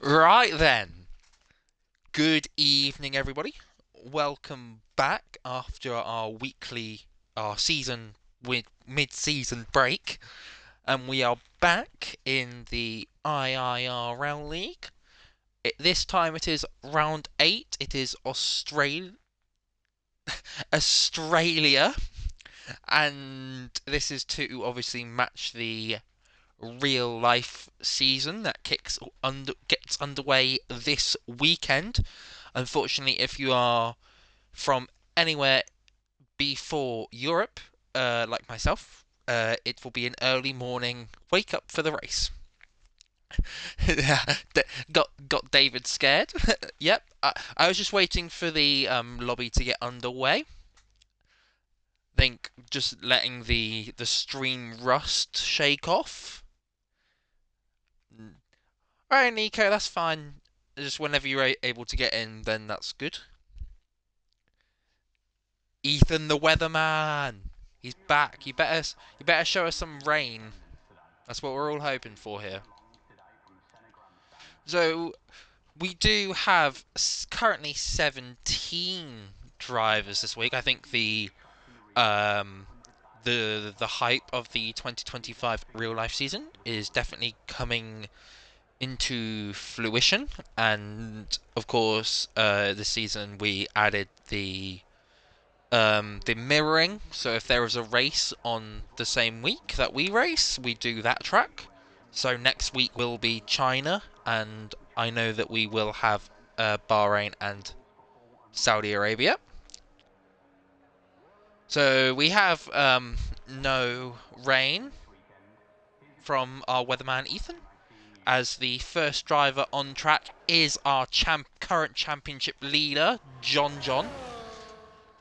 Right then. Good evening, everybody. Welcome back after our season with mid-season break, and we are back in the IIRL League. This time it is round 8. It is Australia, and this is to obviously match the real life season that gets underway this weekend. Unfortunately, if you are from anywhere before Europe, like myself, it will be an early morning wake up for the race. got David scared. Yep, I was just waiting for the lobby to get underway. Think just letting the stream rust shake off. Alright, Nico, that's fine. Just whenever you're able to get in, then that's good. Ethan the weatherman. He's back. You better show us some rain. That's what we're all hoping for here. So we do have currently 17 drivers this week. I think um the hype of the 2025 real life season is definitely coming into fruition, and of course, this season we added the mirroring. So if there is a race on the same week that we race, we do that track. So next week will be China, and I know that we will have Bahrain and Saudi Arabia. So we have no rain from our weatherman Ethan, as the first driver on track is our current championship leader, JohnJohn.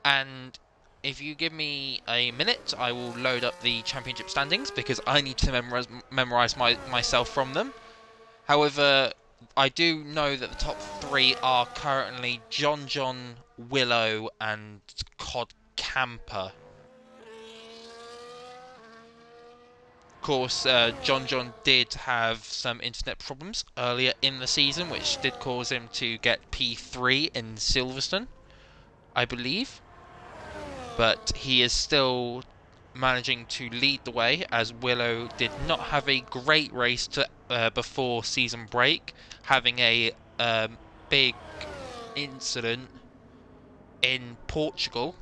And if you give me a minute, I will load up the championship standings because I need to memorize myself from them. However, I do know that the top 3 are currently JohnJohn, Willow, and Cod Camper. Of course, JohnJohn did have some internet problems earlier in the season, which did cause him to get P3 in Silverstone, I believe. But he is still managing to lead the way, as Willow did not have a great race before season break, having a big incident in Portugal.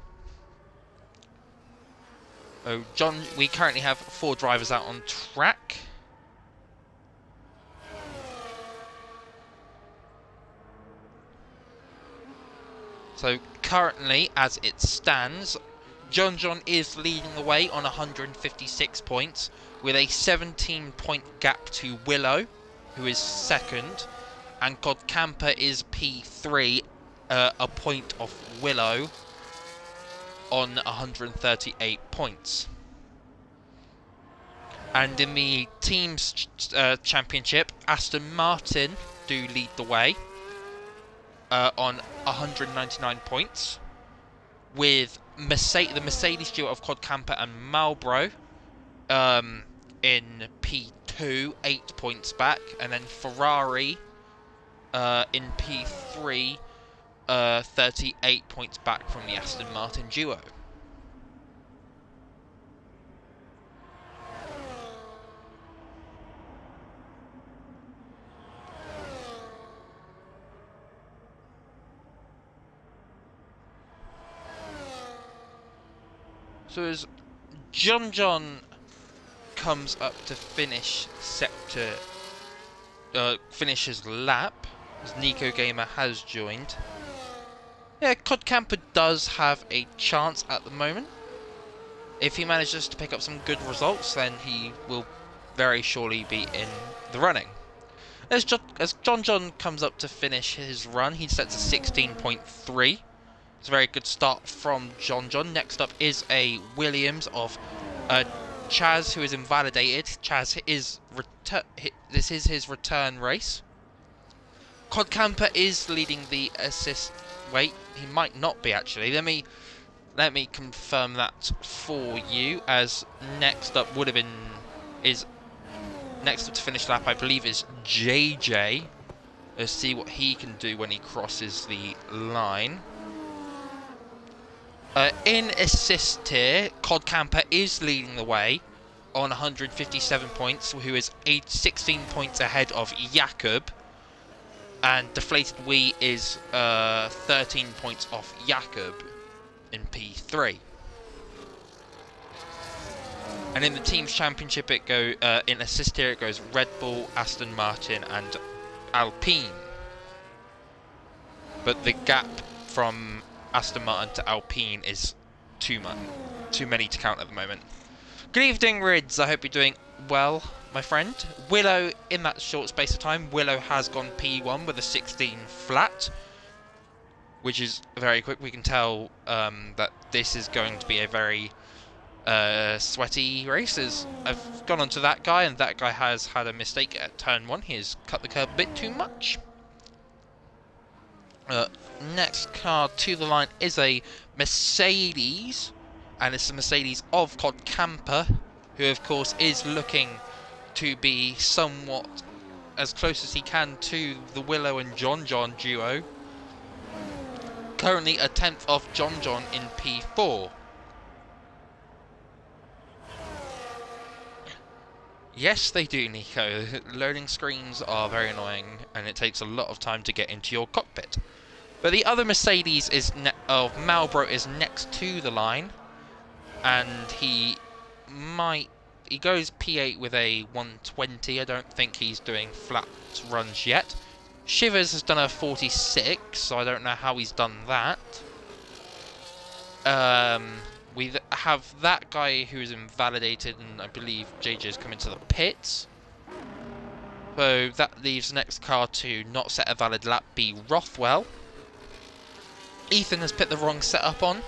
Oh, John, we currently have 4 drivers out on track. So currently, as it stands, JohnJohn is leading the way on 156 points, with a 17-point gap to Willow, who is second, and Cod Camper is P3, a point off Willow, on 138 points. And in the teams championship, Aston Martin do lead the way on 199 points, with the Mercedes duo of Cod Camper and Marlboro in P2, 8 points back, and then Ferrari in P3, 38 points back from the Aston Martin duo. So as JohnJohn comes up to finish finishes lap, as Nico Gamer has joined. Yeah, Cod Camper does have a chance at the moment. If he manages to pick up some good results, then he will very surely be in the running. As JohnJohn comes up to finish his run, he sets a 16.3. It's a very good start from JohnJohn. Next up is a Williams of Chaz, who is invalidated. Chaz is this is his return race. Cod Camper is leading the assist. Wait, he might not be actually. Let me confirm that for you. As next up next up to finish lap, I believe, is JJ. Let's see what he can do when he crosses the line. In assist tier, Cod Camper is leading the way on 157 points, who is 16 points ahead of Jakob. And DeflatedWee is 13 points off Jakob in P3. And in the team's championship, in assist tier it goes Red Bull, Aston Martin, and Alpine. But the gap from Aston Martin to Alpine is too many to count at the moment. Good evening, Rids. I hope you're doing well, my friend. Willow, in that short space of time, Willow has gone P1 with a 16 flat, which is very quick. We can tell that this is going to be a very sweaty race. I've gone onto that guy, and that guy has had a mistake at turn 1. He has cut the curb a bit too much. Next car to the line is a Mercedes, and it's the Mercedes of Cod Camper, who of course is looking to be somewhat as close as he can to the Willow and JohnJohn duo. Currently a 10th of JohnJohn in P4. Yes, they do, Nico. Loading screens are very annoying, and it takes a lot of time to get into your cockpit. But the other Mercedes of Marlboro is next to the line, and he goes P8 with a 120. I don't think he's doing flat runs yet. Shivers has done a 46, so I don't know how he's done that. We have that guy who's invalidated, and I believe JJ's coming to the pits. So that leaves the next car to not set a valid lap be Rothwell. Ethan has put the wrong setup on.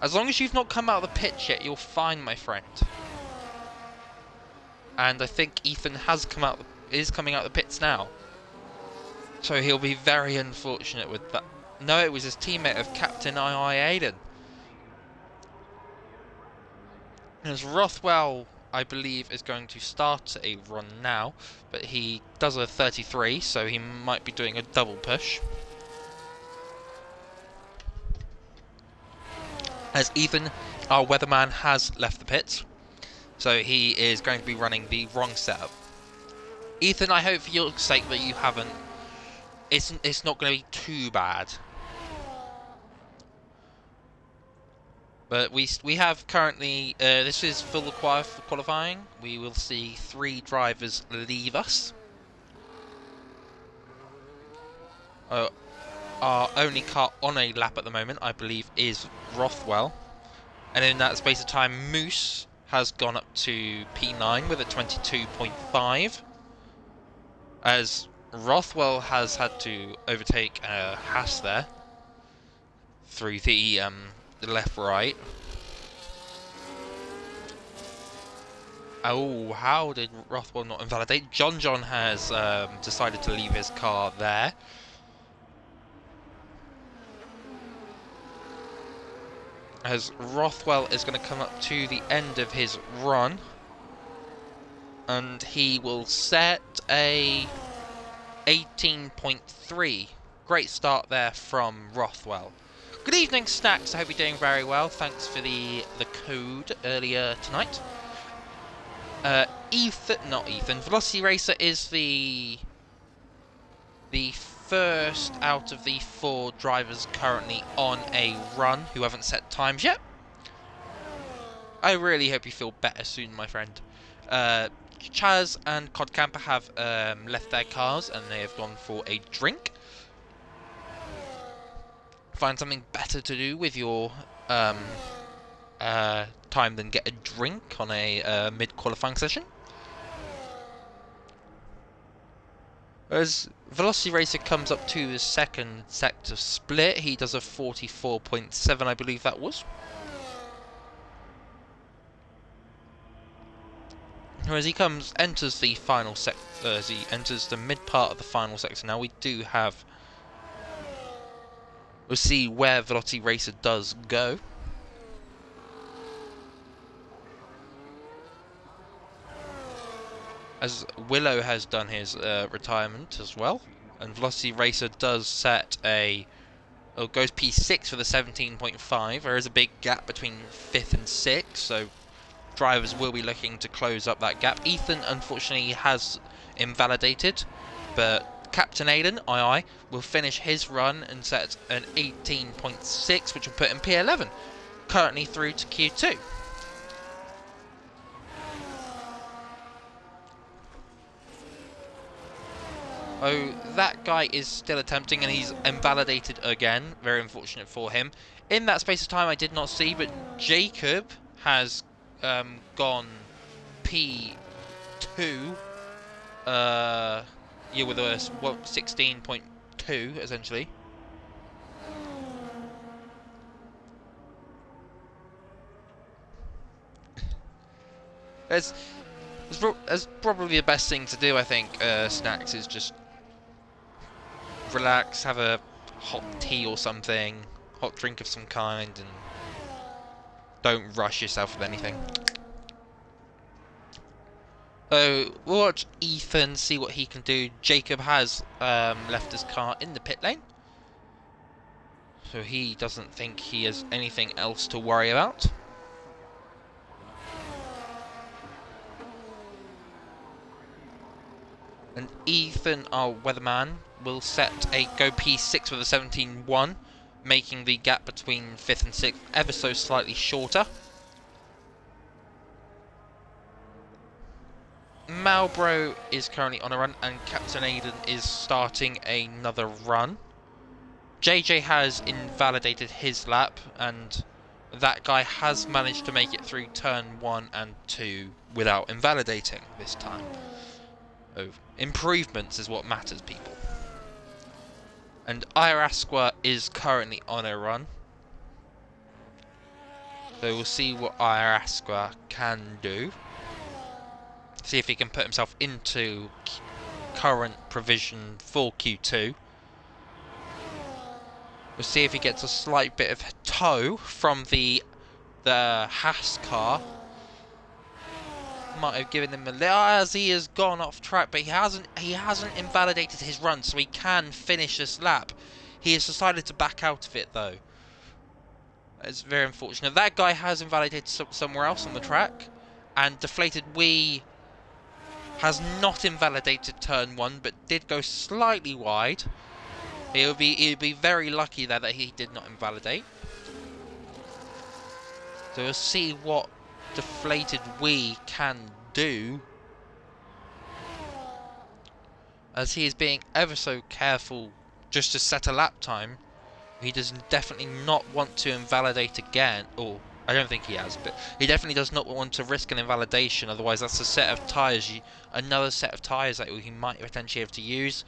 As long as you've not come out of the pit yet, you're fine, my friend. And I think Ethan is coming out of the pits now. So he'll be very unfortunate with that. No, it was his teammate of Captain Aiden. As Rothwell, I believe, is going to start a run now, but he does a 33, so he might be doing a double push. As Ethan, our weatherman, has left the pits, so he is going to be running the wrong setup. Ethan, I hope for your sake that you haven't. It's not going to be too bad. But we have currently, this is full qualifying. We will see 3 drivers leave us. Our only car on a lap at the moment, I believe, is Rothwell. And in that space of time, Moose has gone up to P9 with a 22.5. As Rothwell has had to overtake Haas there through the left-right. Oh, how did Rothwell not invalidate? JohnJohn has decided to leave his car there. As Rothwell is going to come up to the end of his run, and he will set a 18.3. Great start there from Rothwell. Good evening, Snacks. I hope you're doing very well. Thanks for the code earlier tonight. Velocity Racer is the first out of the 4 drivers currently on a run who haven't set times yet. I really hope you feel better soon, my friend. Chaz and Cod Camper have left their cars and they have gone for a drink. Find something better to do with your time than get a drink on a mid-qualifying session. As Velocity Racer comes up to the second sector split, he does a 44.7, I believe that was. As he enters the final sector, as he enters the mid part of the final sector, now we do have. We'll see where Velocity Racer does go. as Willow has done his retirement as well, and Velocity Racer does set a goes P6 for the 17.5. There is a big gap between 5th and 6th, so drivers will be looking to close up that gap. Ethan, unfortunately, has invalidated, but Captain Aiden, II, will finish his run and set an 18.6, which will put him P11, currently through to Q2. Oh, that guy is still attempting, and he's invalidated again. Very unfortunate for him. In that space of time, I did not see, but Jacob has gone P2. Yeah, with a 16.2 essentially. As probably the best thing to do, I think, Snacks, is just relax, have a hot tea or something, hot drink of some kind, and don't rush yourself with anything. So we'll watch Ethan, see what he can do. Jacob has left his car in the pit lane, so he doesn't think he has anything else to worry about. And Ethan, our weatherman, will set a go P6 with a 17.1, making the gap between 5th and 6th ever so slightly shorter. Malbro is currently on a run, and Captain Aiden is starting another run. JJ has invalidated his lap, and that guy has managed to make it through turn 1 and 2 without invalidating this time. Oh, improvements is what matters, people. And IIRL is currently on a run, so we'll see what IIRL can do. See if he can put himself into current provision for Q2. We'll see if he gets a slight bit of tow from the Haas car. Might have given him a little, as he has gone off track, but he hasn't invalidated his run, so he can finish this lap. He has decided to back out of it, though. It's very unfortunate. That guy has invalidated somewhere else on the track, and DeflatedWee has not invalidated turn 1, but did go slightly wide. He'll be very lucky there that he did not invalidate. So we'll see what DeflatedWee can do, as he is being ever so careful just to set a lap time. He does definitely not want to invalidate again, or I don't think he has, but he definitely does not want to risk an invalidation, otherwise that's a set of tyres, another set of tyres that he might potentially have to use.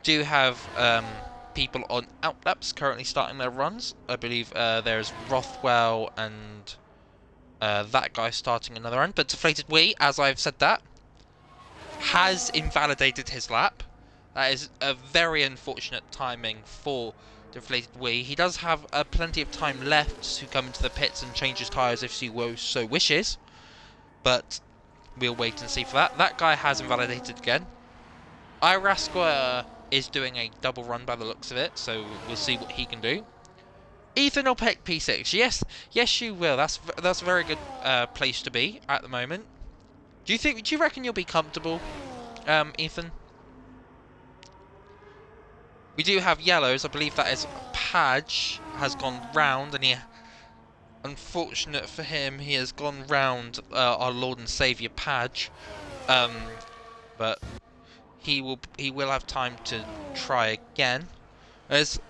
Do have people on outlaps currently starting their runs. I believe there's Rothwell and that guy starting another run, but DeflatedWee, as I've said that, has invalidated his lap. That is a very unfortunate timing for DeflatedWee. He does have plenty of time left to come into the pits and change his tyres if he so wishes, but we'll wait and see for that. That guy has invalidated again. IIRL is doing a double run by the looks of it, so we'll see what he can do. Ethan will pick P6. Yes, you will. That's a very good place to be at the moment. Do you reckon you'll be comfortable, Ethan? We do have yellows. I believe that is Padge has gone round, and unfortunate for him, he has gone round our Lord and Saviour Padge. But he will have time to try again. As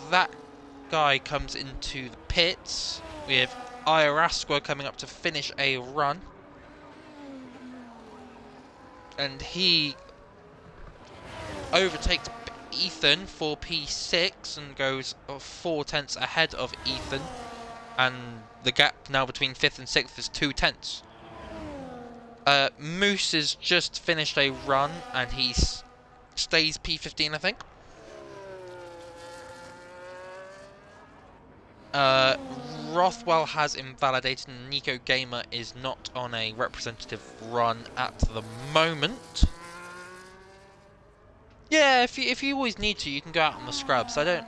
that guy comes into the pits, we have IIRL coming up to finish a run, and he overtakes Ethan for P6 and goes 4 tenths ahead of Ethan, and the gap now between 5th and 6th is 2 tenths. Moose has just finished a run, and he stays P15, I think. Rothwell has invalidated, and Nico Gamer is not on a representative run at the moment. Yeah, if you always need to, you can go out on the scrubs. I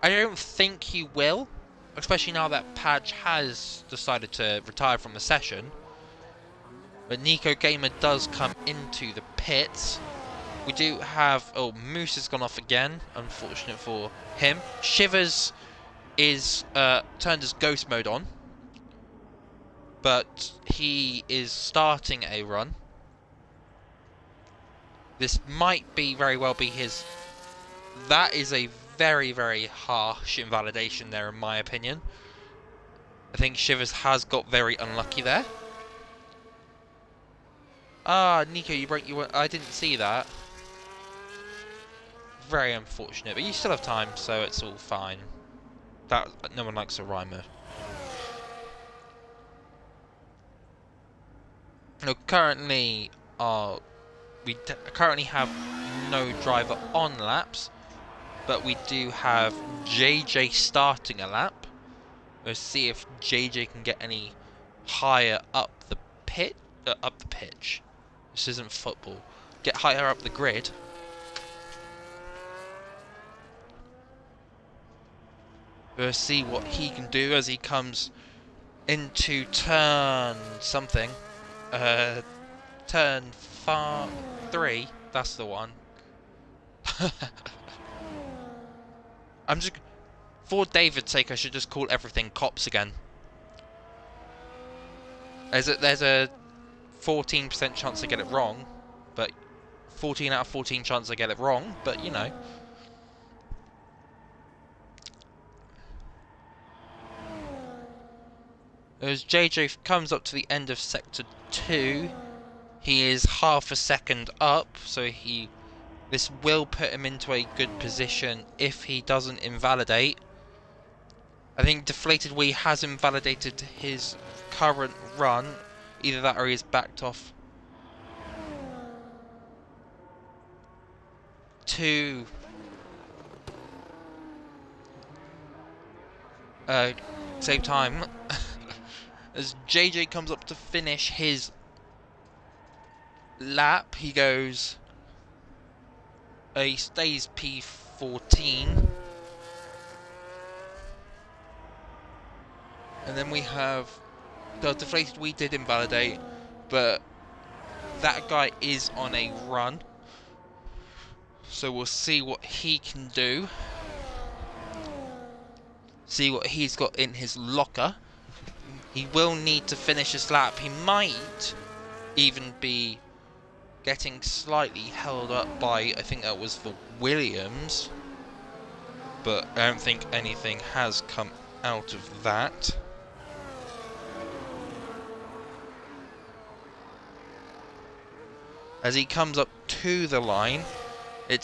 don't think he will, especially now that Padge has decided to retire from the session. But Nico Gamer does come into the pits. We do have... Oh, Moose has gone off again. Unfortunate for him. Shivers is turned his ghost mode on. But he is starting a run. This might very well be his... That is a very, very harsh invalidation there, in my opinion. I think Shivers has got very unlucky there. Ah, Nico, you broke your... I didn't see that. Very unfortunate, but you still have time, so it's all fine. That no one likes a rhymer. No, currently, we currently have no driver on laps, but we do have JJ starting a lap. Let's see if JJ can get any higher up the pitch. This isn't football. Get higher up the grid. We'll see what he can do as he comes into turn something. Turn 3. That's the one. I'm just... For David's sake, I should just call everything cops again. There's a 14% chance to get it wrong, but 14 out of 14 chance to get it wrong, but you know. As JJ comes up to the end of Sector 2, he is half a second up, so this will put him into a good position if he doesn't invalidate. I think DeflatedWee has invalidated his current run. Either that or he is backed off to save time. As JJ comes up to finish his lap, he stays P14. And then we have the DeflatedWee did invalidate, but that guy is on a run. So we'll see what he can do. See what he's got in his locker. He will need to finish his lap. He might even be getting slightly held up by, I think that was for Williams. But I don't think anything has come out of that. As he comes up to the line, it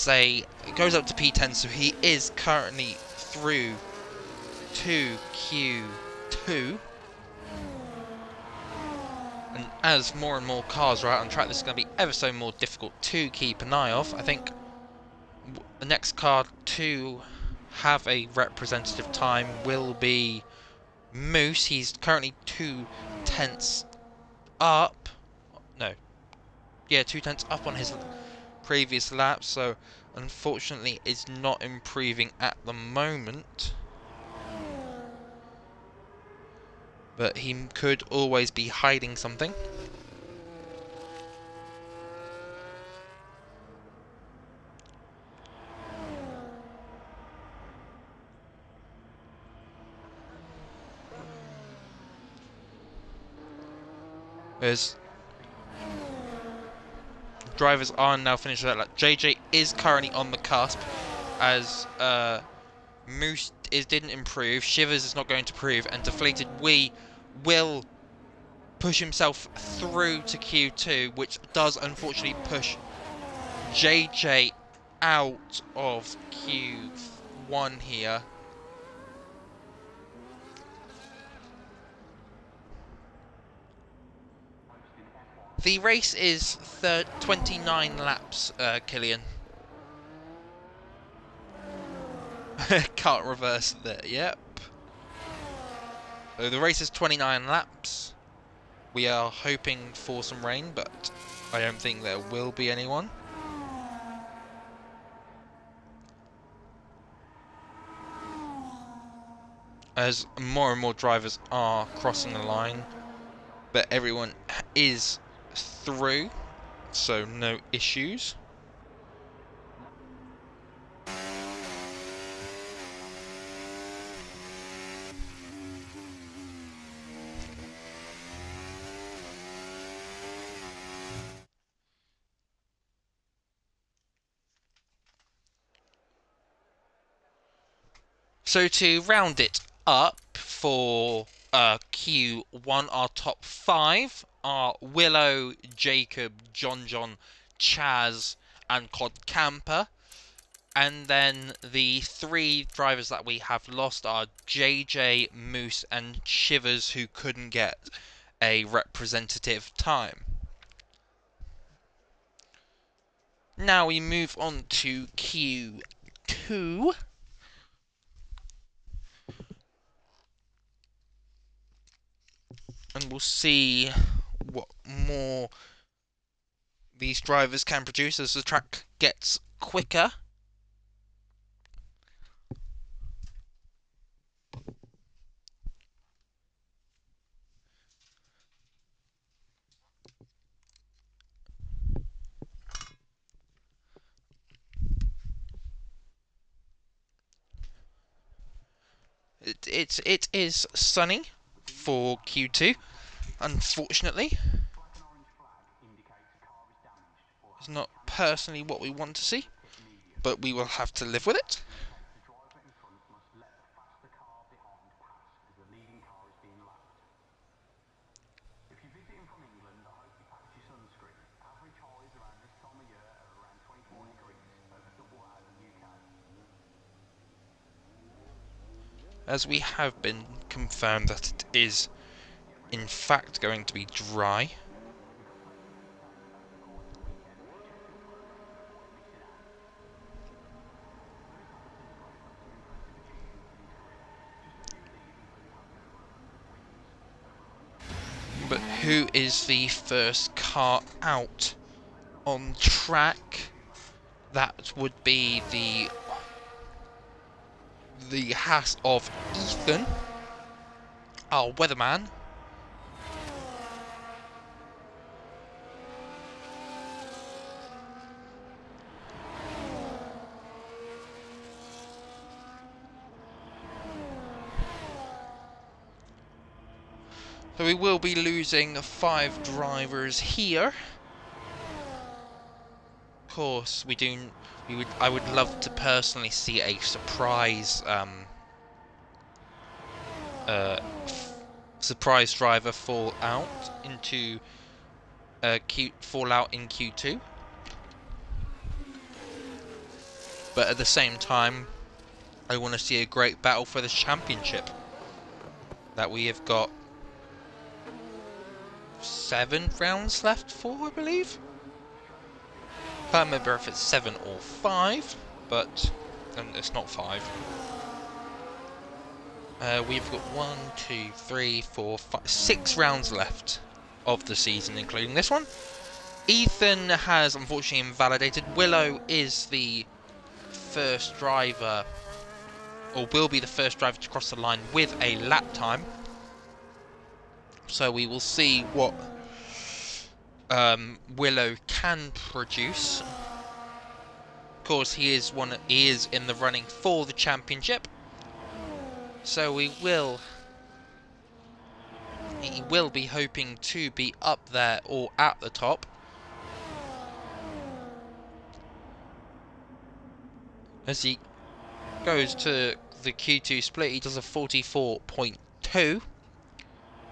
goes up to P10, so he is currently through to Q2. And as more and more cars are out on track, this is going to be ever so more difficult to keep an eye off. I think the next car to have a representative time will be Moose. He's currently 2/10 up. No. Yeah, 2/10 up on his previous lap, so unfortunately is not improving at the moment. But he could always be hiding something. As drivers are now finished that lap. JJ is currently on the cusp, as Moose didn't improve, Shivers is not going to improve, and DeflatedWee will push himself through to Q2, which does unfortunately push JJ out of Q1 here. The race is 29 laps, Killian. Can't reverse there, yep. So the race is 29 laps. We are hoping for some rain, but I don't think there will be anyone. As more and more drivers are crossing the line, but everyone is through, so no issues. So to round it up for Q1, our top 5 are Willow, Jacob, JohnJohn, Chaz, and Cod Camper. And then the 3 drivers that we have lost are JJ, Moose, and Shivers, who couldn't get a representative time. Now we move on to Q2. And we'll see what more these drivers can produce as the track gets quicker. It is sunny for Q2, unfortunately. It's not personally what we want to see, but we will have to live with it. As we have been confirmed that it is in fact going to be dry. But who is the first car out on track? That would be the Haas of Ethan, our weatherman. So we will be losing 5 drivers here. Of course, I would love to personally see a surprise surprise driver fall out in Q2. But at the same time, I want to see a great battle for the championship. That we have got 7 rounds left for, I believe. Can't remember if it's 7 or 5, but it's not 5. We've got 1, 2, 3, 4, 5, 6 rounds left of the season, including this one. Ethan has unfortunately invalidated. Willow is the first driver, or will be the first driver to cross the line with a lap time. So we will see what Willow can produce. Of course, he is in the running for the championship. So he will be hoping to be up there or at the top. As he goes to the Q2 split, he does a 44.2.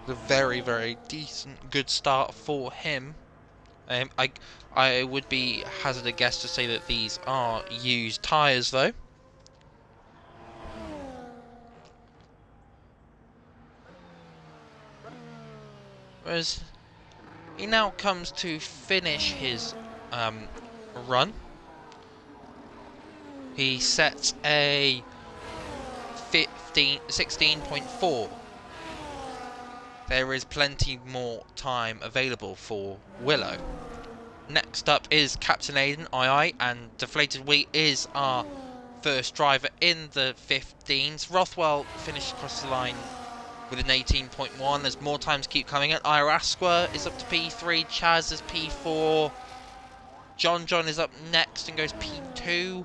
A very, very decent, good start for him. I would be hazard a guess to say that these are used tyres, though. Whereas he now comes to finish his run. He sets a 16.4 there is plenty more time available for Willow. Next up is Captain Aiden, II, and DeflatedWee is our first driver in the 15s. Rothwell finished across the line with an 18.1 as more times keep coming in. IIRL is up to P3, Chaz is P4, JohnJohn is up next and goes P2.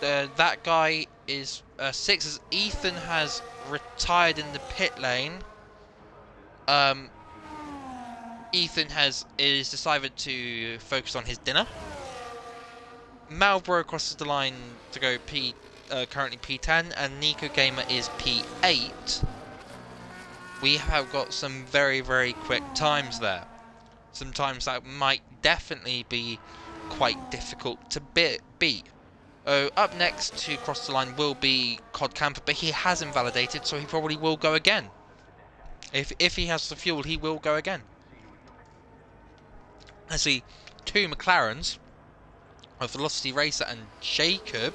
That guy is 6 as Ethan has retired in the pit lane. Ethan is decided to focus on his dinner. Malbro crosses the line to go currently P10, and Nico Gamer is P8. We have got some very, very quick times there. Some times that might definitely be quite difficult to beat. Up next to cross the line will be Cod Camper, but he has invalidated, so he probably will go again. If he has the fuel, he will go again. I see two McLarens, a Velocity Racer and Jacob,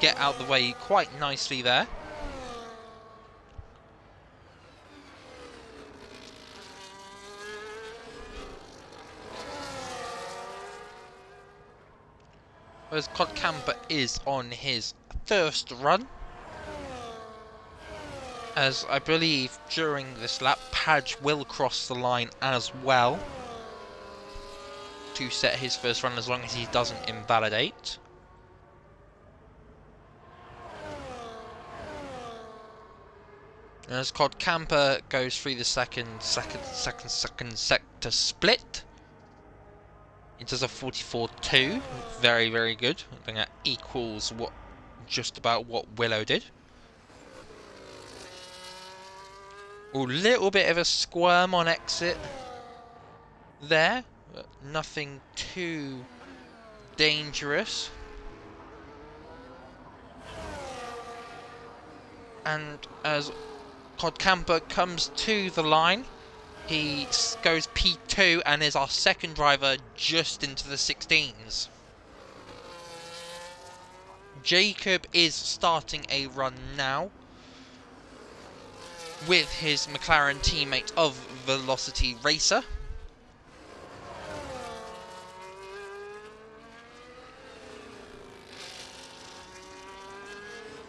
get out the way quite nicely there. Whereas Cod Camper is on his first run. As I believe during this lap, Padge will cross the line as well to set his first run as long as he doesn't invalidate. As Cod Camper goes through the second sector split, it does a 44.2, very, very good. I think that equals just about what Willow did. A little bit of a squirm on exit there, but nothing too dangerous. And as Cod Camper comes to the line, he goes P2 and is our second driver just into the 16s. Jacob is starting a run now with his McLaren teammate of Velocity Racer.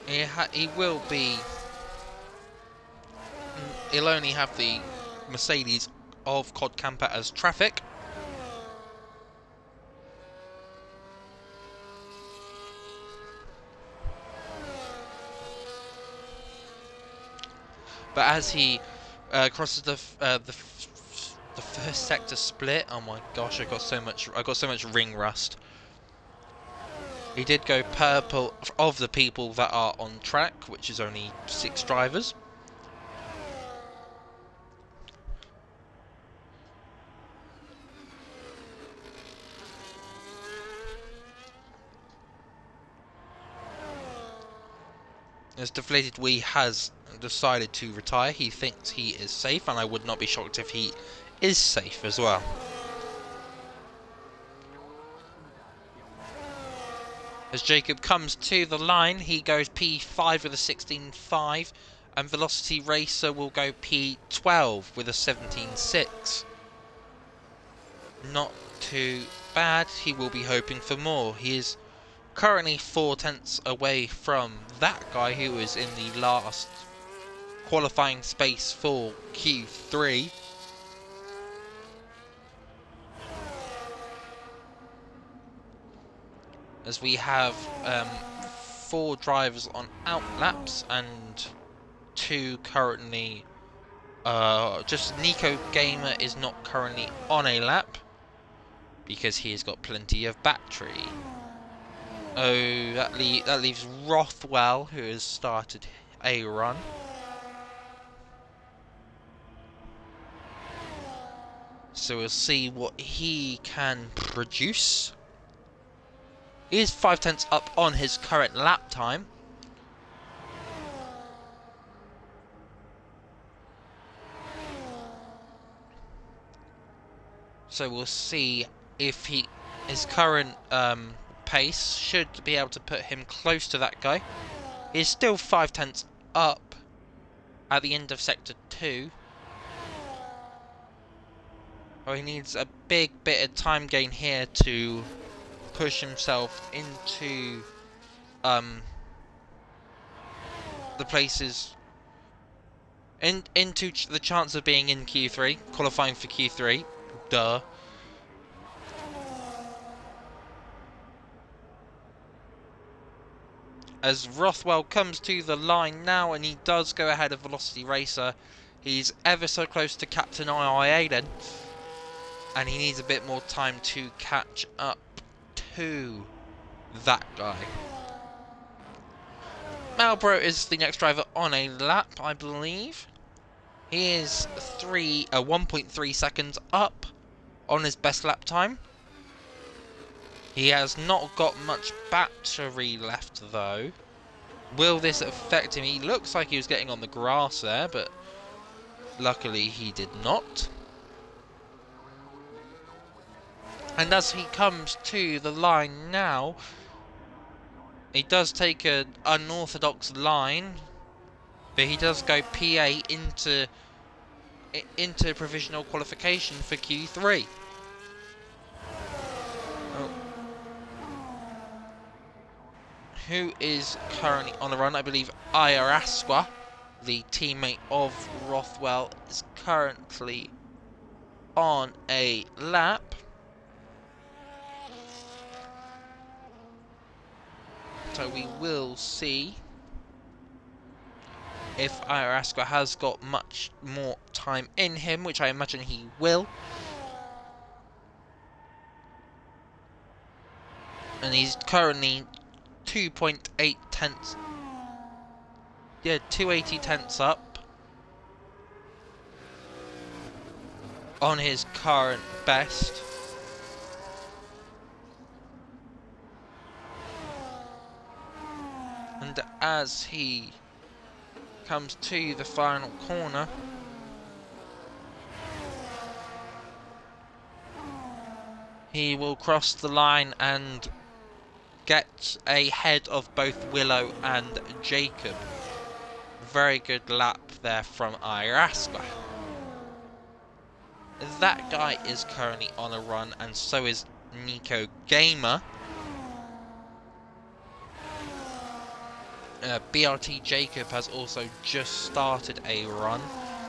He will be... He'll only have the Mercedes of Cod Camper as traffic. But as he crosses the first sector split, oh my gosh, I got so much ring rust. He did go purple of the people that are on track, which is only 6 drivers. As DeflatedWee has decided to retire, he thinks he is safe, and I would not be shocked if he is safe as well. As Jacob comes to the line, he goes P5 with a 16.5, and Velocity Racer will go P12 with a 17.6. Not too bad, he will be hoping for more. He is currently 4 tenths away from that guy who is in the last qualifying space for Q3. As we have 4 drivers on out laps and 2 currently... just Nico Gamer is not currently on a lap because he's got plenty of battery. Oh, that leaves Rothwell, who has started a run. So we'll see what he can produce. He is 5 tenths up on his current lap time. So we'll see if his current pace should be able to put him close to that guy. He's still 5/10 up at the end of Sector 2. Oh, he needs a big bit of time gain here to push himself into the places into the chance of being in Q3, qualifying for Q3. Duh. As Rothwell comes to the line now, and he does go ahead of Velocity Racer. He's ever so close to Captain IIA then, and he needs a bit more time to catch up to that guy. Malbro is the next driver on a lap, I believe. He is 1.3 seconds up on his best lap time. He has not got much battery left though. Will this affect him? He looks like he was getting on the grass there, but luckily he did not. And as he comes to the line now, he does take an unorthodox line, but he does go PA into provisional qualification for Q3. Oh. Who is currently on the run? I believe IIRL, the teammate of Rothwell, is currently on a lap. So we will see if IIRL has got much more time in him, which I imagine he will. And he's currently 2.8 tenths. Yeah, 280 tenths up on his current best. And as he comes to the final corner, he will cross the line and get ahead of both Willow and Jacob. Very good lap there from IIRL. That guy is currently on a run, and so is Nico Gamer. BRT Jacob has also just started a run,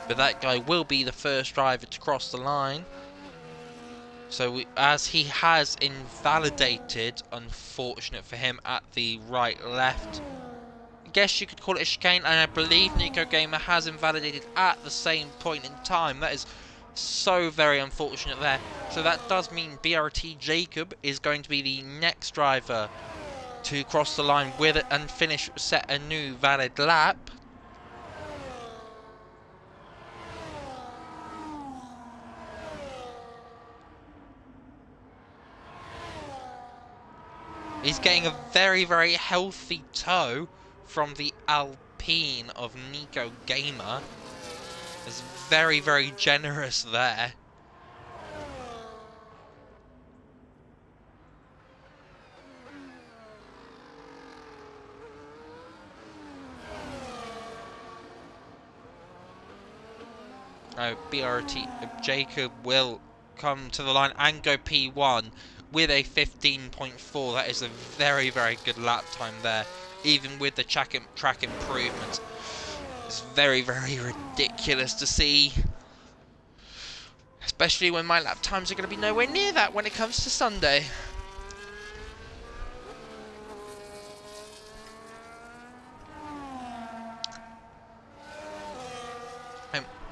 but that guy will be the first driver to cross the line. So as he has invalidated, unfortunate for him, at the right-left, I guess you could call it a chicane, and I believe Nico Gamer has invalidated at the same point in time. That is so very unfortunate there. So that does mean BRT Jacob is going to be the next driver to cross the line with it and set a new valid lap. He's getting a very, very healthy tow from the Alpine of Nico Gamer. It's very, very generous there. BRT Jacob will come to the line and go P1 with a 15.4. That is a very, very good lap time there, even with the track improvements. It's very, very ridiculous to see, especially when my lap times are going to be nowhere near that when it comes to Sunday.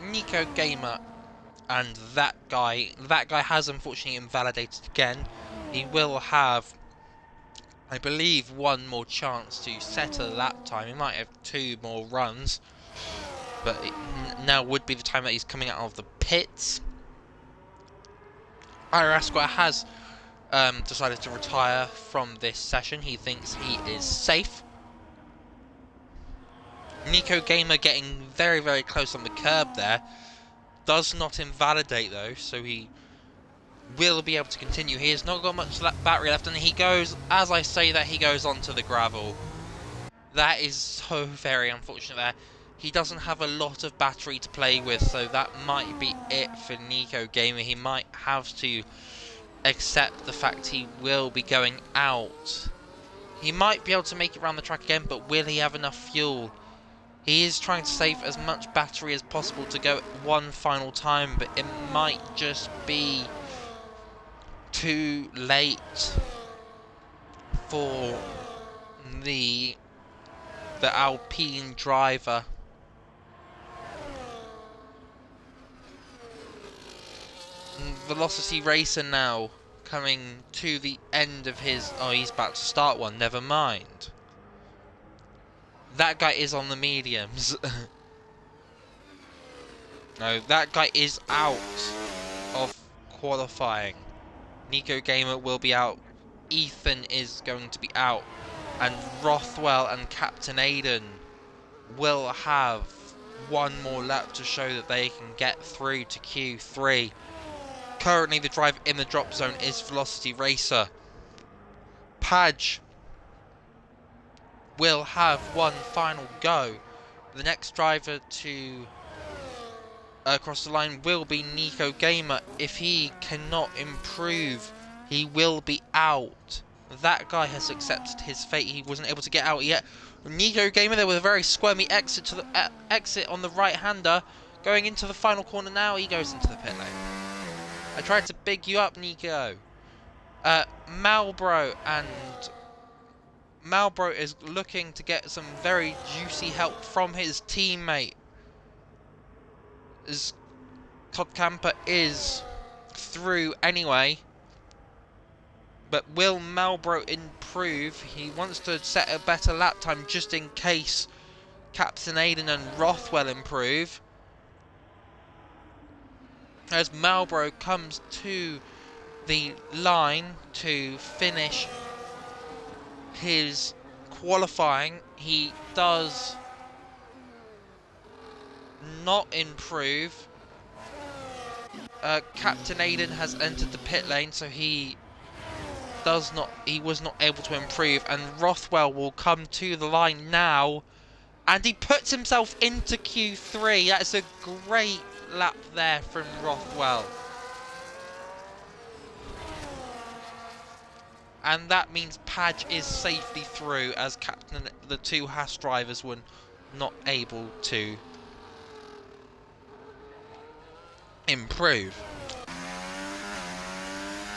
Nico Gamer and that guy has unfortunately invalidated again. He will have, I believe, one more chance to set a lap time. He might have two more runs, but now would be the time that he's coming out of the pits. IIRL has decided to retire from this session. He thinks he is safe. Nico Gamer getting very, very close on the curb there. Does not invalidate though, so he will be able to continue. He has not got much battery left, and he goes, as I say that, he goes onto the gravel. That is so very unfortunate there. He doesn't have a lot of battery to play with, so that might be it for Nico Gamer. He might have to accept the fact he will be going out. He might be able to make it around the track again, but will he have enough fuel? He is trying to save as much battery as possible to go one final time, but it might just be too late for the Alpine driver. Velocity Racer now coming to the end of his... Oh, he's about to start one. Never mind. That guy is on the mediums. No, that guy is out of qualifying. Nico Gamer will be out. Ethan is going to be out. And Rothwell and Captain Aiden will have one more lap to show that they can get through to Q3. Currently the driver in the drop zone is Velocity Racer. Padge will have one final go. The next driver to cross the line will be Nico Gamer. If he cannot improve, he will be out. That guy has accepted his fate. He wasn't able to get out yet. Nico Gamer there with a very squirmy exit to the exit on the right-hander. Going into the final corner now, he goes into the pit lane. I tried to big you up, Nico. Malbro is looking to get some very juicy help from his teammate. As Todd Camper is through anyway. But will Malbro improve? He wants to set a better lap time just in case Captain Aiden and Rothwell improve. As Malbro comes to the line to finish his qualifying, he does not improve. Captain Aiden has entered the pit lane, so he was not able to improve, and Rothwell will come to the line now, and he puts himself into Q3. That's a great lap there from Rothwell. And that means Padge is safely through, as the two Haas drivers were not able to improve.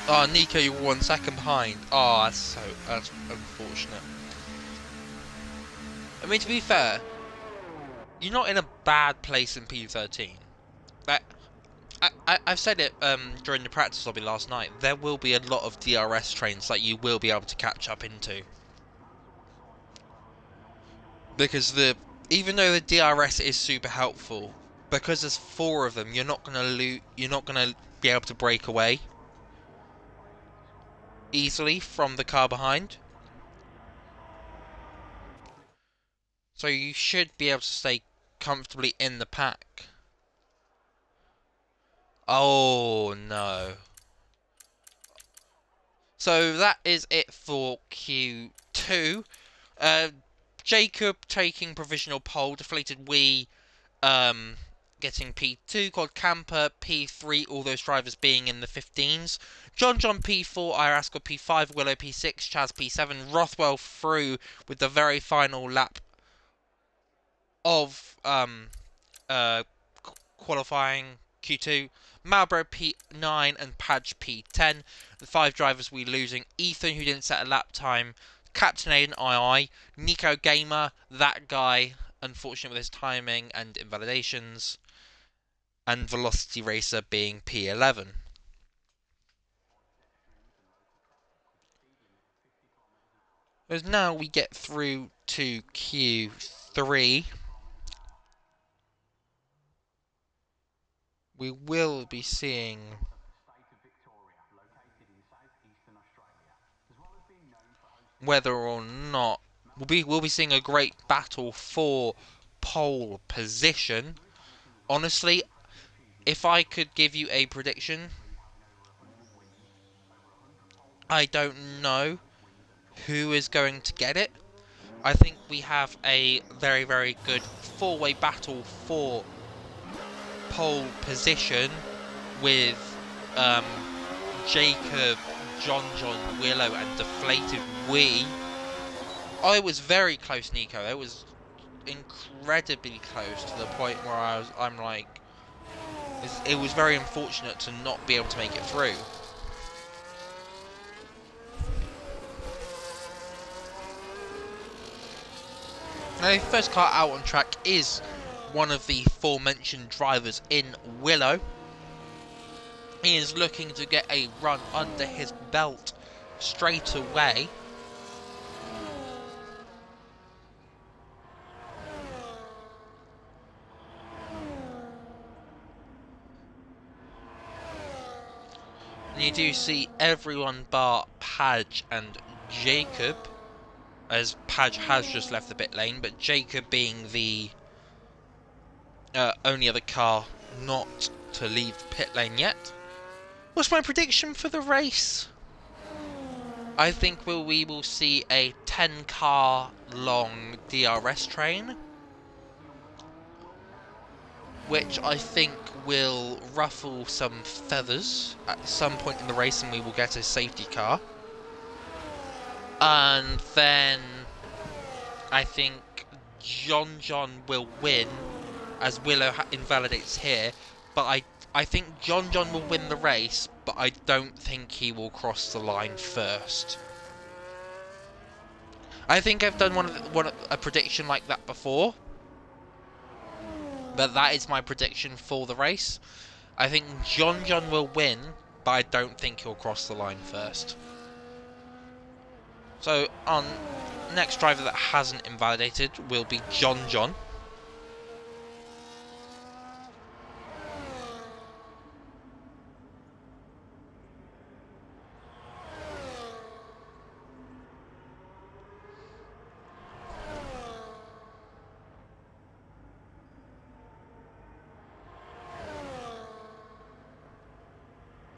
Oh, Nico, you're 1 second behind. Oh, that's unfortunate. I mean, to be fair, you're not in a bad place in P13. I've said it during the practice lobby last night. There will be a lot of DRS trains that you will be able to catch up into, because even though the DRS is super helpful, because there's 4 of them, you're not gonna be able to break away easily from the car behind. So you should be able to stay comfortably in the pack. Oh no. So that is it for Q2. Jacob taking provisional pole, DeflatedWee getting P2, Quad Camper P3, all those drivers being in the 15s. JohnJohn P4, IIRL P5, Willow P6, Chaz P7, Rothwell through with the very final lap of qualifying Q2. Malbro P9 and Padge P10. The 5 drivers we losing: Ethan, who didn't set a lap time, Captain Aiden II, Nico Gamer, that guy, unfortunate with his timing and invalidations, and Velocity Racer being P11. As now we get through to Q3, we will be seeing whether or not we'll be seeing a great battle for pole position. Honestly, if I could give you a prediction, I don't know who is going to get it, I think we have a very, very good four-way battle for pole position with Jacob, JohnJohn, Willow and DeflatedWee. I was very close, Nico. It was incredibly close to the point where I'm like, it was very unfortunate to not be able to make it through. Now, the first car out on track is one of the aforementioned drivers in Willow. He is looking to get a run under his belt straight away. And you do see everyone bar Padge and Jacob, as Padge has just left the pit lane, but Jacob being the only other car not to leave the pit lane yet. What's my prediction for the race? I think we will see a 10-car long DRS train, which I think will ruffle some feathers at some point in the race, and we will get a safety car. And then I think JohnJohn will win, as Willow invalidates here. But I think JohnJohn will win the race, but I don't think he will cross the line first. I think I've done a prediction like that before, but that is my prediction for the race. I think JohnJohn will win, but I don't think he'll cross the line first. So, on next driver that hasn't invalidated will be JohnJohn.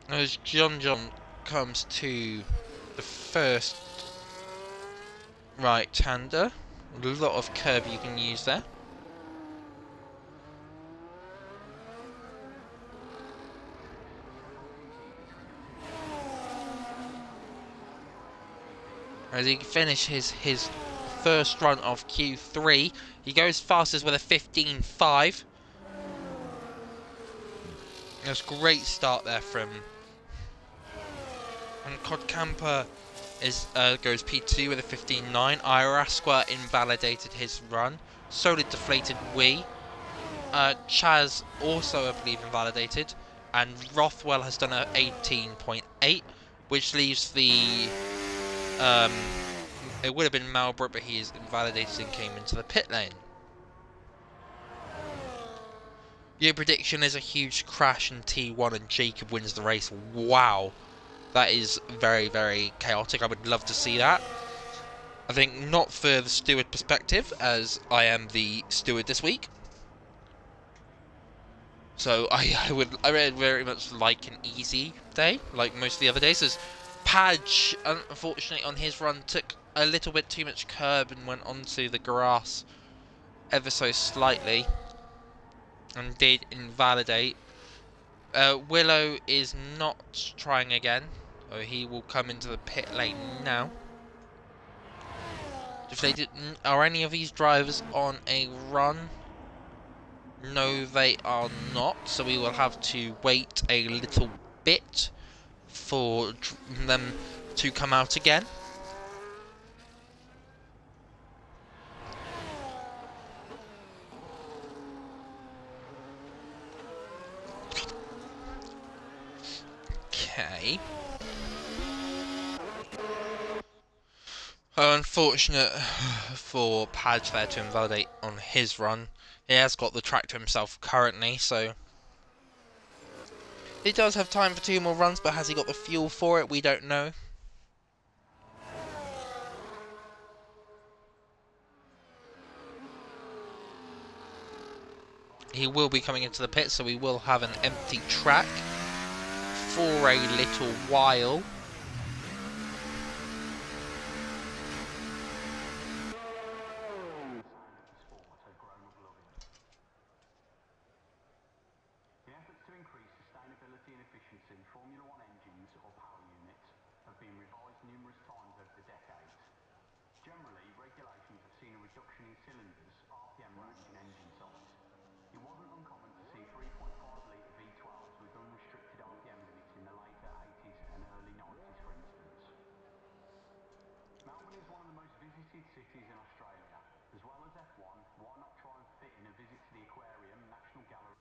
As JohnJohn comes to the first right-hander, a lot of curb you can use there. As he finishes his first run of Q3, he goes fastest with a 15.5. That's a great start there from. And Codcamper goes P2 with a 15.9. IIRL invalidated his run. So did DeflatedWee. Chaz also, I believe, invalidated. And Rothwell has done a 18.8, which leaves the. It would have been Malbrook, but he is invalidated and came into the pit lane. Your prediction is a huge crash in T1 and Jacob wins the race. Wow. That is very, very chaotic. I would love to see that. I think not for the steward perspective, as I am the steward this week. So I would very much like an easy day, like most of the other days. As Padge, unfortunately, on his run took a little bit too much curb and went onto the grass ever so slightly, and did invalidate. Willow is not trying again. So he will come into the pit lane now. Deflated. Are any of these drivers on a run? No, they are not. So we will have to wait a little bit for them to come out again. Okay. Unfortunate for Padge there to invalidate on his run. He has got the track to himself currently, so he does have time for 2 more runs, but has he got the fuel for it? We don't know. He will be coming into the pit, so we will have an empty track for a little while. reliability and efficiency, Formula One engines or power units have been revised numerous times over the decades. Generally, regulations have seen a reduction in cylinders, RPM range and engine size. It wasn't uncommon to see 3.5-litre V12s with unrestricted RPM limits in the later 80s and early 90s, for instance. Melbourne is one of the most visited cities in Australia. As well as F1, why not try and fit in a visit to the aquarium, National Gallery?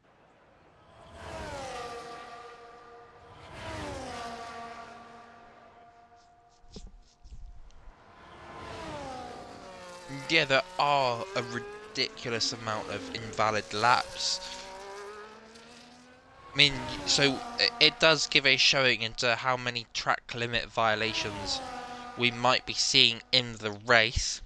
Yeah, there are a ridiculous amount of invalid laps. I mean, so it does give a showing into how many track limit violations we might be seeing in the race.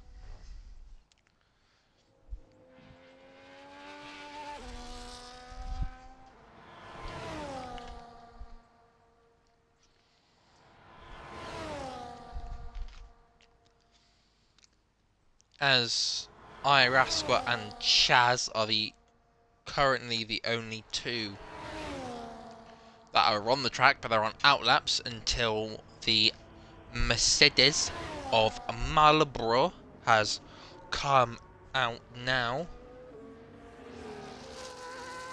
As IIRL and Chaz are currently the only two that are on the track, but they're on outlaps until the Mercedes of Marlborough has come out now.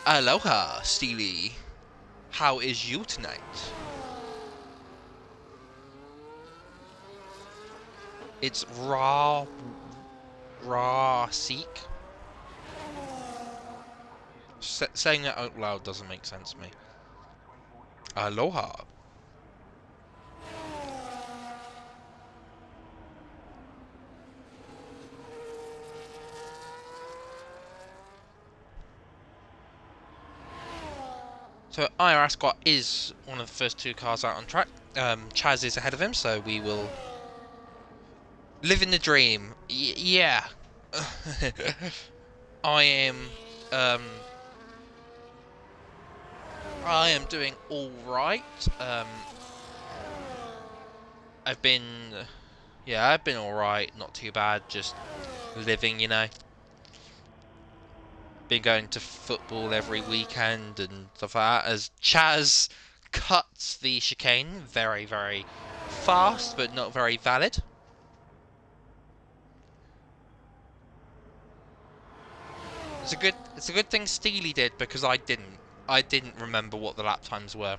Aloha, Steely. How is you tonight? It's Seek. Saying that out loud doesn't make sense to me. Aloha. So IIRL is one of the first two cars out on track. Chaz is ahead of him, so we will live in the dream. Yeah. I am doing all right. I've been all right, not too bad, just living, you know. Been going to football every weekend and stuff like that, as Chaz cuts the chicane very, very fast, but not very valid. It's a good thing Steely did, because I didn't remember what the lap times were.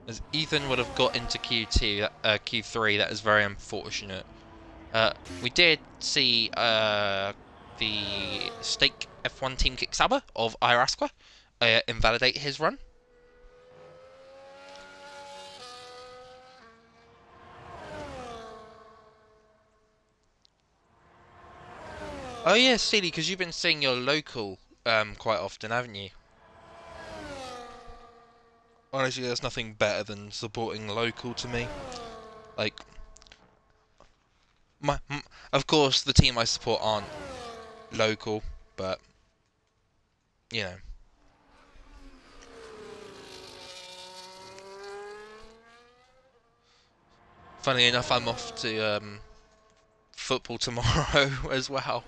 As Ethan would have got into Q3, that is very unfortunate. We did see the Stake F1 team Kicksaba of IIRL invalidate his run. Oh yeah, Steely, because you've been seeing your local quite often, haven't you? Honestly, there's nothing better than supporting local to me. Like, of course, the team I support aren't local, but you know. Funnily enough, I'm off to football tomorrow as well,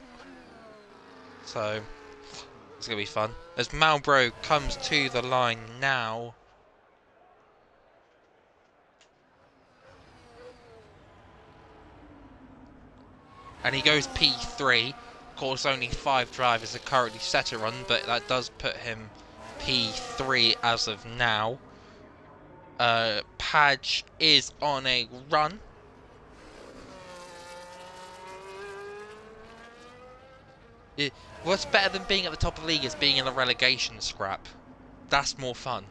so it's gonna be fun. As Marlborough comes to the line now. And he goes P3. Of course, only 5 drivers are currently set a run, but that does put him P3 as of now. Padge is on a run. What's better than being at the top of the league is being in a relegation scrap. That's more fun.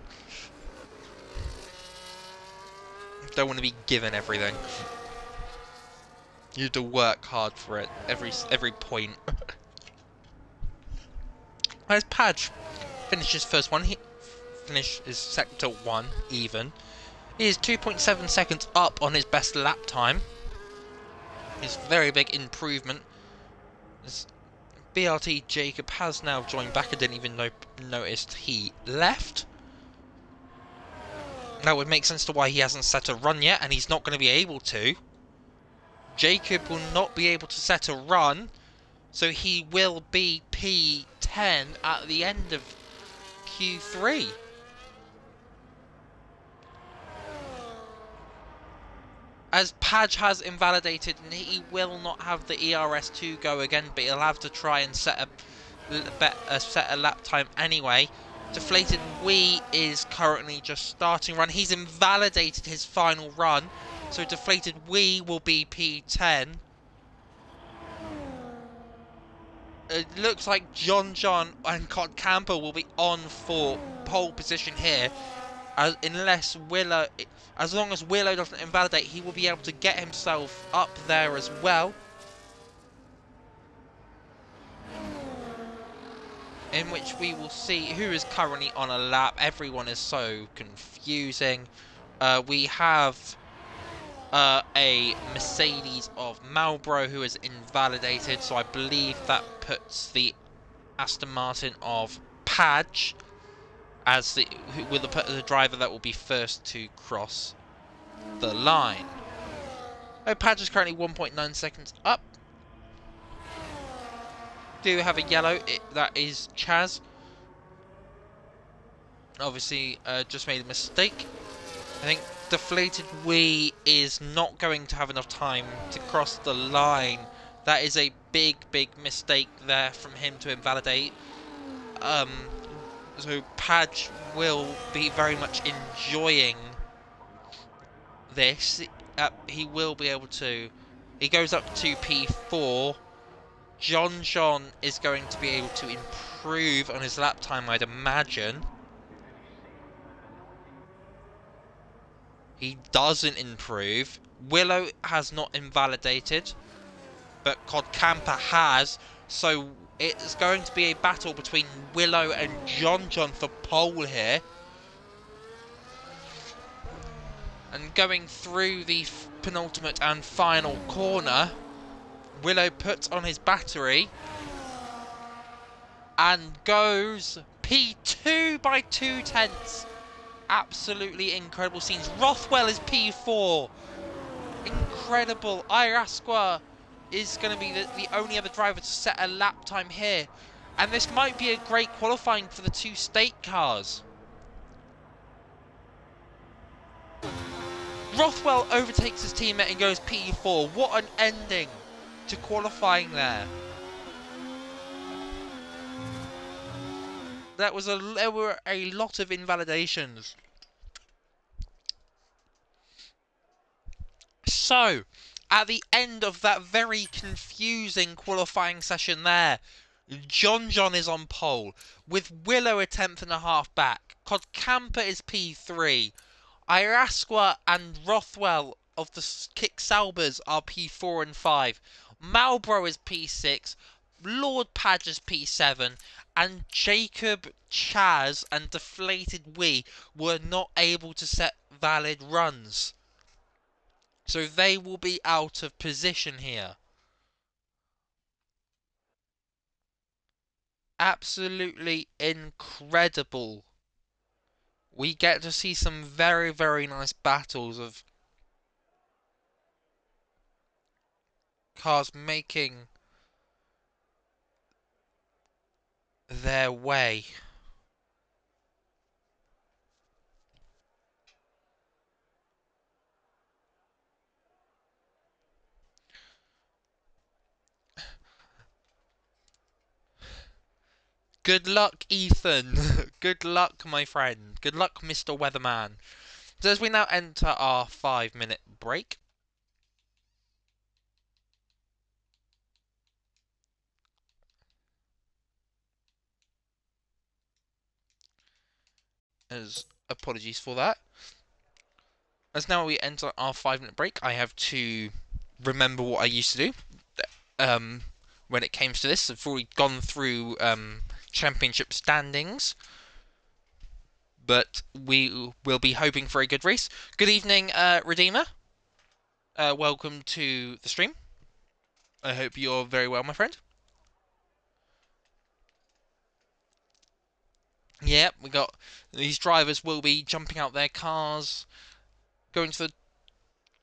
Don't want to be given everything. You have to work hard for it, every point. As Padge finishes first one, he finishes sector 1 even. He is 2.7 seconds up on his best lap time. It's a very big improvement. As BRT Jacob has now joined back. I didn't even notice he left. That would make sense to why he hasn't set a run yet, and he's not going to be able to. Jacob will not be able to set a run, So he will be P10 at the end of Q3. As Padge has invalidated, and he will not have the ERS2 go again, but he'll have to try and set a lap time anyway. DeflatedWee is currently just starting run. He's invalidated his final run, so DeflatedWee will be P10. It looks like JohnJohn and Camper will be on for pole position here. As long as Willow doesn't invalidate, he will be able to get himself up there as well. In which we will see who is currently on a lap. Everyone is so confusing. We have a Mercedes of Marlboro who is invalidated, so I believe that puts the Aston Martin of Padge as the driver that will be first to cross the line. Padge is currently 1.9 seconds up. Do have a yellow, that is Chaz. Obviously, just made a mistake. I think DeflatedWee is not going to have enough time to cross the line. That is a big, big mistake there from him to invalidate. So Padge will be very much enjoying this. He will be able to. He goes up to P4. JohnJohn is going to be able to improve on his lap time, I'd imagine. He doesn't improve. Willow has not invalidated, but Camper has. So it's going to be a battle between Willow and JohnJohn for pole here. And going through the penultimate and final corner, Willow puts on his battery and goes P2 by 2/10. Absolutely incredible scenes. Rothwell is P4. Incredible. IIRL is going to be the only other driver to set a lap time here. And this might be a great qualifying for the two state cars. Rothwell overtakes his teammate and goes P4. What an ending to qualifying there. There were a lot of invalidations. So, at the end of that very confusing qualifying session there, JohnJohn is on pole, with Willow a 10th.5 back. Camper is P3. IIRL and Rothwell of the Kick Saubers are P4 and 5. Marlboro is P6. Lord Padge is P7. And Jacob, Chaz, and DeflatedWee were not able to set valid runs. So they will be out of position here. Absolutely incredible. We get to see some very, very nice battles of cars making their way. Good luck, Ethan. Good luck, my friend. Good luck, Mr. Weatherman. So as we now enter our 5-minute break. Apologies for that. As now we enter our 5-minute break, I have to remember what I used to do when it came to this. I've already gone through championship standings, but we will be hoping for a good race. Good evening, Redeemer. Welcome to the stream. I hope you're very well, my friend. Yep, we got these drivers will be jumping out their cars, going to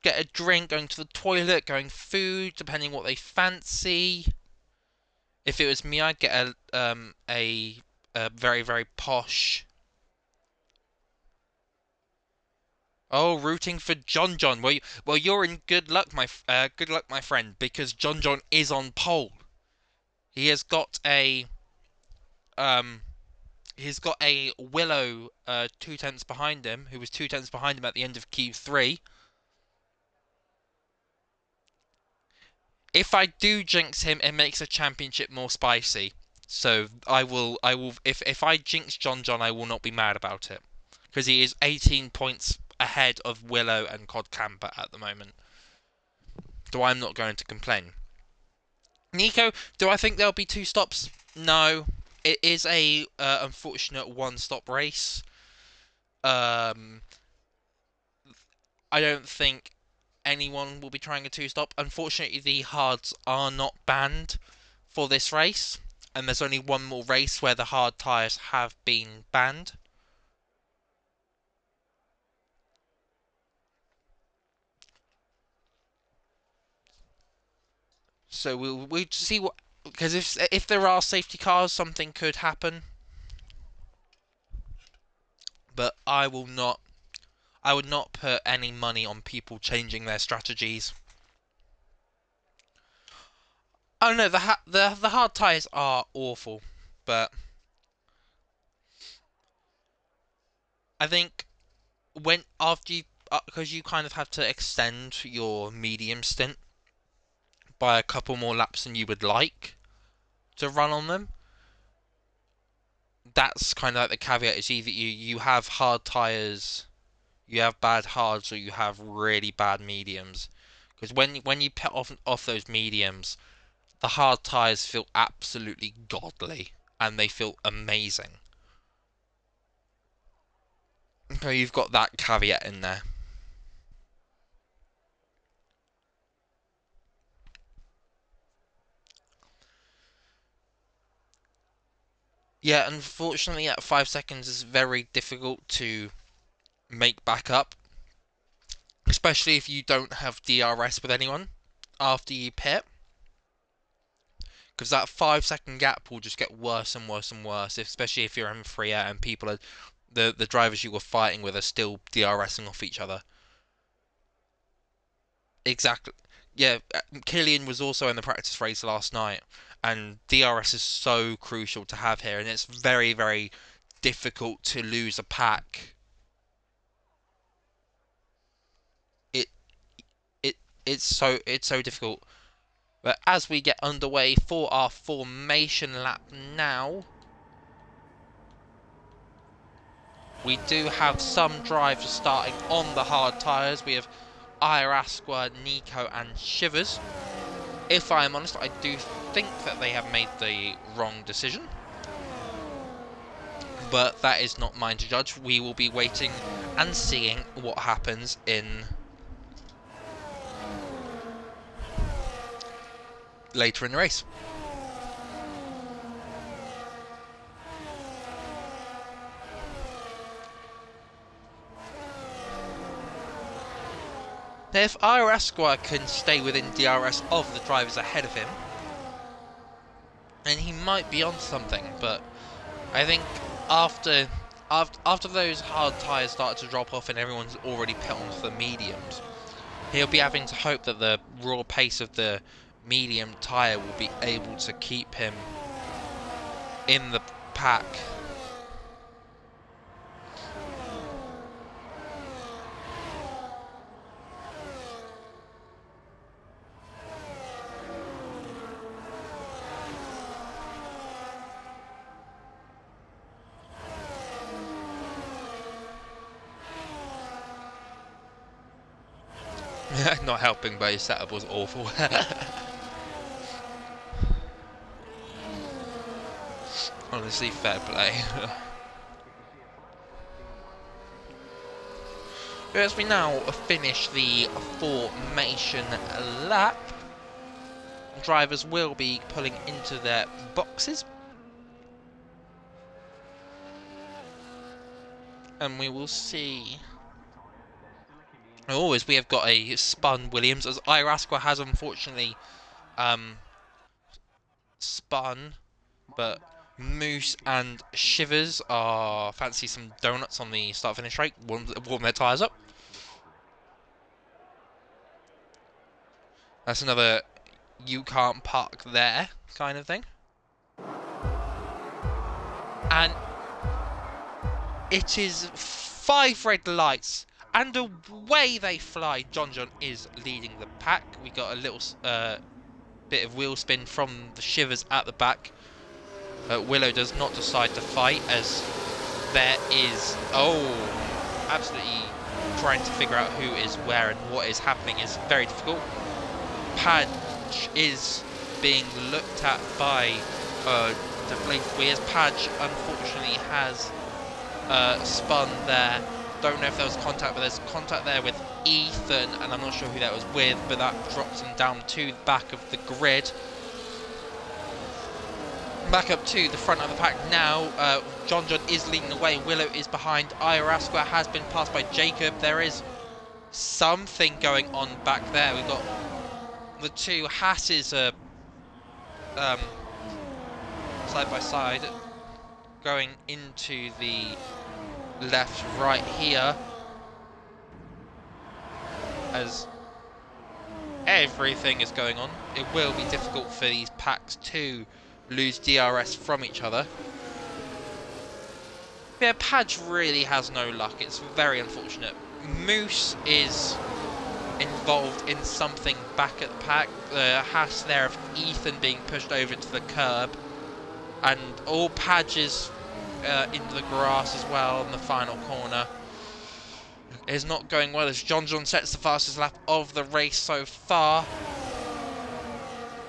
get a drink, going to the toilet, going food, depending what they fancy. If it was me, I'd get a very very posh. Oh, rooting for JohnJohn. Well, you're in good luck, my friend, because JohnJohn is on pole. He has got a um, he's got a Willow 2 tenths behind him, who was 2 tenths behind him at the end of Q3. If I do jinx him, it makes a championship more spicy. So if I jinx JohnJohn, I will not be mad about it, because he is 18 points ahead of Willow and Cod Camper at the moment. So I'm not going to complain. Nico, do I think there'll be 2 stops? No. It is a unfortunate 1-stop race. Um, I don't think anyone will be trying a 2-stop. Unfortunately, the hards are not banned for this race, and there's only one more race where the hard tyres have been banned. So we'll see what, because if there are safety cars, something could happen. But I would not put any money on people changing their strategies. Oh no, the hard tyres are awful, but I think when after you, because you kind of have to extend your medium stint by a couple more laps than you would like to run on them. That's kind of like the caveat. Is either you have hard tyres, you have bad hards, or you have really bad mediums. Because when you pit off those mediums, the hard tyres feel absolutely godly, and they feel amazing. So you've got that caveat in there. Yeah, unfortunately, at 5 seconds is very difficult to make back up, especially if you don't have DRS with anyone after you pit, because that 5 second gap will just get worse and worse and worse, especially if you're in free air and people are the drivers you were fighting with are still DRSing off each other. Exactly. Yeah, Killian was also in the practice race last night, and DRS is so crucial to have here, and it's very, very difficult to lose a pack. It it it's so difficult. But as we get underway for our formation lap now, we do have some drivers starting on the hard tyres. We have IIRL, Nico and Shivers. If I'm honest, I do think that they have made the wrong decision. But that is not mine to judge. We will be waiting and seeing what happens in later in the race. Now, if IIRL can stay within DRS of the drivers ahead of him, then he might be on something. But I think after those hard tyres start to drop off and everyone's already put onto the mediums, he'll be having to hope that the raw pace of the medium tyre will be able to keep him in the pack. Not helping, but his setup was awful. Honestly, fair play. As we now finish the formation lap, drivers will be pulling into their boxes. And we will see. Oh, as we have got a spun Williams, as IIRL has unfortunately spun, but Moose and Shivers are fancy some donuts on the start-finish straight, warm their tyres up. That's another you can't park there kind of thing. And it is 5 red lights, and away they fly. JohnJohn is leading the pack. We got a little bit of wheel spin from the Shivers at the back. Willow does not decide to fight, as there is... absolutely trying to figure out who is where and what is happening is very difficult. Padge is being looked at by DeflatedWee, as Padge unfortunately has spun there. Don't know if there was contact, but there's contact there with Ethan, and I'm not sure who that was with, but that drops him down to the back of the grid. Back up to the front of the pack now. JohnJohn is leading the way. Willow is behind. IIRL has been passed by Jacob. There is something going on back there. We've got the two Hasses side by side going into the left right here, as everything is going on. It will be difficult for these packs to lose DRS from each other. Yeah, Padge really has no luck. It's very unfortunate. Moose is involved in something back at the pack. The Hass there of Ethan being pushed over to the curb, and all Padge is into the grass as well in the final corner. It is not going well as JohnJohn sets the fastest lap of the race so far.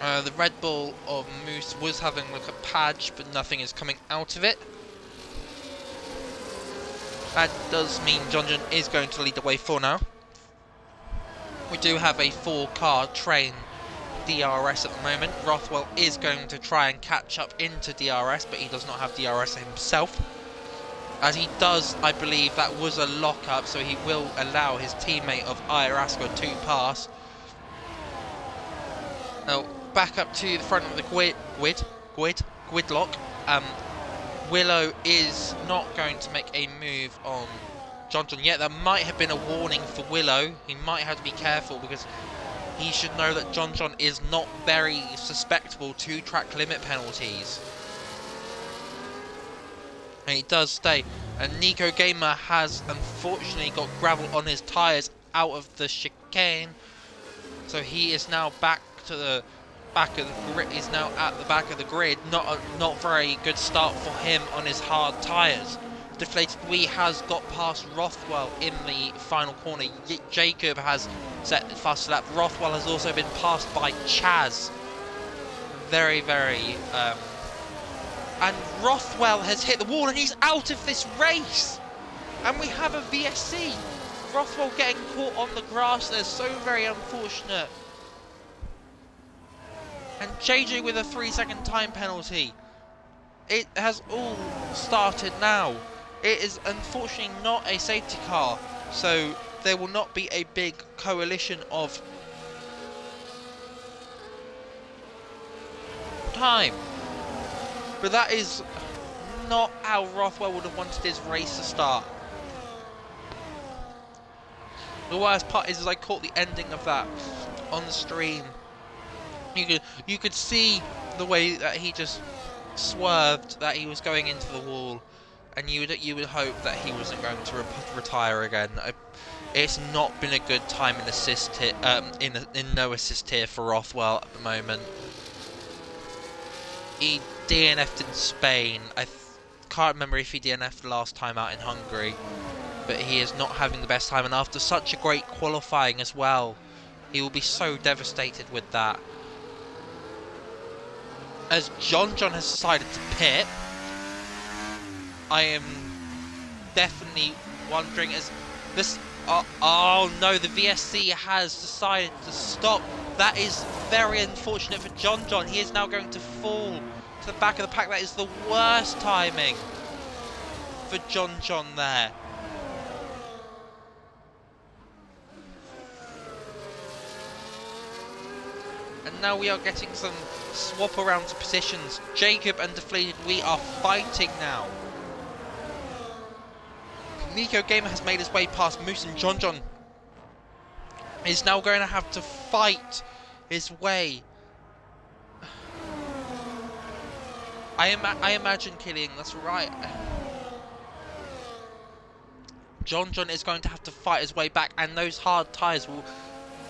The Red Bull of Moose was having a look at Padge, but nothing is coming out of it. That does mean JohnJohn is going to lead the way for now. We do have a 4-car train DRS at the moment. Rothwell is going to try and catch up into DRS, but he does not have DRS himself. As he does, I believe that was a lock-up, so he will allow his teammate of IIRL to pass. Now, back up to the front of the gridlock. Willow is not going to make a move on JohnJohn yet. That might have been a warning for Willow. He might have to be careful, because he should know that JohnJohn is not very susceptible to track limit penalties. And he does stay. And Nico Gamer has unfortunately got gravel on his tyres out of the chicane. So he is now back to the back of the grid. He's now at the back of the grid. Not very good start for him on his hard tyres. DeflatedWee has got past Rothwell in the final corner. Jacob has set the fastest lap. Rothwell has also been passed by Chaz. Very, very... and Rothwell has hit the wall and he's out of this race. And we have a VSC. Rothwell getting caught on the grass there. So very unfortunate. And JJ with a 3-second time penalty. It has all started now. It is unfortunately not a safety car, so there will not be a big coalition of time. But that is not how Rothwell would have wanted his race to start. The worst part is I caught the ending of that on the stream. You could see the way that he just swerved, that he was going into the wall, and you would hope that he wasn't going to retire again. It's not been a good time in assist here, in no assist here for Rothwell at the moment. He DNF'd in Spain. I can't remember if he DNF'd last time out in Hungary, but he is not having the best time, and after such a great qualifying as well, he will be so devastated with that. As JohnJohn has decided to pit, I am definitely wondering, as this... oh no, the VSC has decided to stop. That is very unfortunate for JohnJohn. He is now going to fall to the back of the pack. That is the worst timing for JohnJohn there. And now we are getting some swap around positions. Jacob and DeflatedWee are fighting now. Nico Gamer has made his way past Moose, and JohnJohn is now going to have to fight his way. I imagine, Killian, that's right. JohnJohn is going to have to fight his way back, and those hard tyres will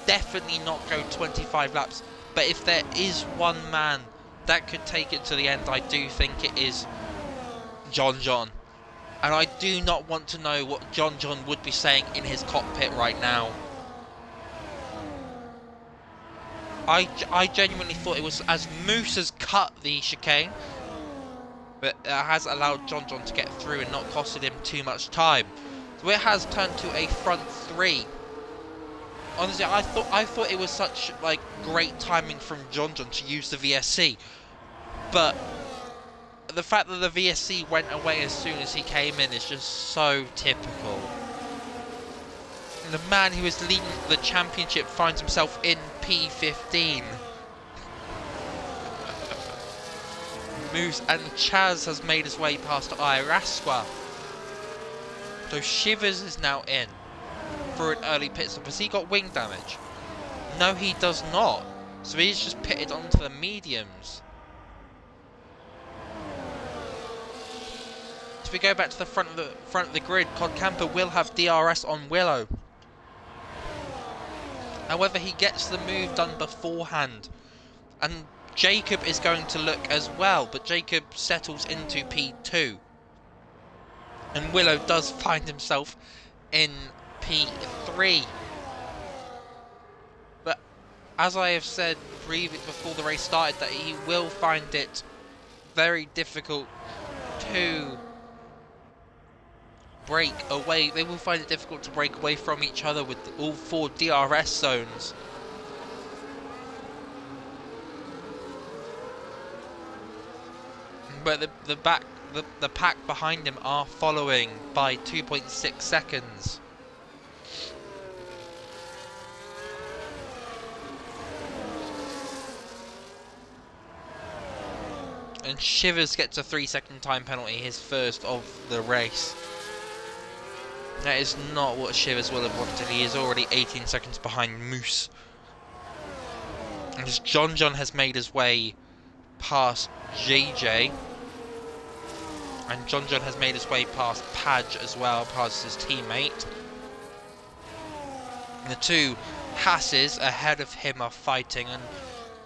definitely not go 25 laps. But if there is one man that could take it to the end, I do think it is JohnJohn. And I do not want to know what JohnJohn would be saying in his cockpit right now. I genuinely thought it was as Moose has cut the chicane, but it has allowed JohnJohn to get through and not costed him too much time. So it has turned to a front three. Honestly, I thought it was such like great timing from JohnJohn to use the VSC, but the fact that the VSC went away as soon as he came in is just so typical. And the man who is leading the championship finds himself in P15. Moose and Chaz has made his way past IIRL. So Shivers is now in for an early pit stop. Has he got wing damage? No, he does not. So he's just pitted onto the mediums. So we go back to the front of the grid. Cod Camper will have DRS on Willow. However, he gets the move done beforehand, and Jacob is going to look as well, but Jacob settles into P2. And Willow does find himself in P3. But as I have said before the race started, that he will find it very difficult to break away. They will find it difficult to break away from each other with all 4 DRS zones. But the pack behind him are following by 2.6 seconds. And Shivers gets a 3-second time penalty, his first of the race. That is not what Shivers will have wanted. He is already 18 seconds behind Moose. And as JohnJohn has made his way past JJ. And JohnJohn has made his way past Padge as well, past his teammate. And the two Hasses ahead of him are fighting, and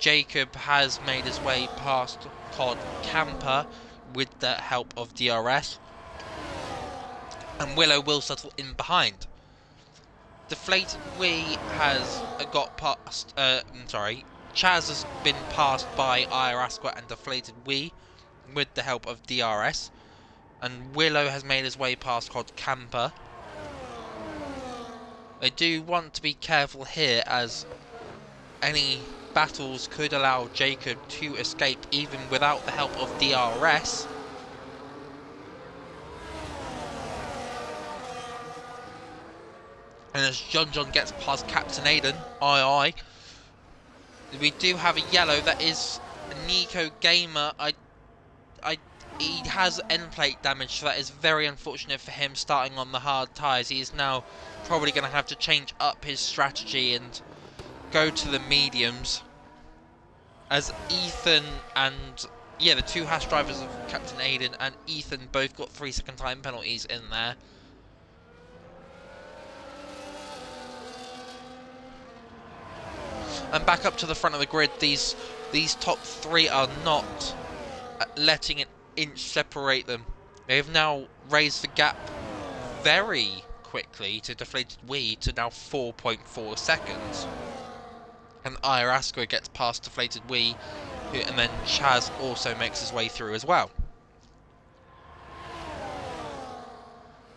Jacob has made his way past Cod Camper with the help of DRS. And Willow will settle in behind. DeflatedWee has got past, Chaz has been passed by IIRL and DeflatedWee with the help of DRS. And Willow has made his way past Cod Camper. They do want to be careful here, as any battles could allow Jacob to escape even without the help of DRS. And as JohnJohn gets past Captain Aiden, we do have a yellow. That is Nico Gamer. He has end plate damage, so that is very unfortunate for him starting on the hard tyres. He is now probably going to have to change up his strategy and go to the mediums. As Ethan and, the two Haas drivers of Captain Aiden and Ethan both got 3-second time penalties in there. And back up to the front of the grid, these top 3 are not letting an inch separate them. They have now raised the gap very quickly to DeflatedWee to now 4.4 seconds. And IIRL gets past DeflatedWee, and then Chaz also makes his way through as well.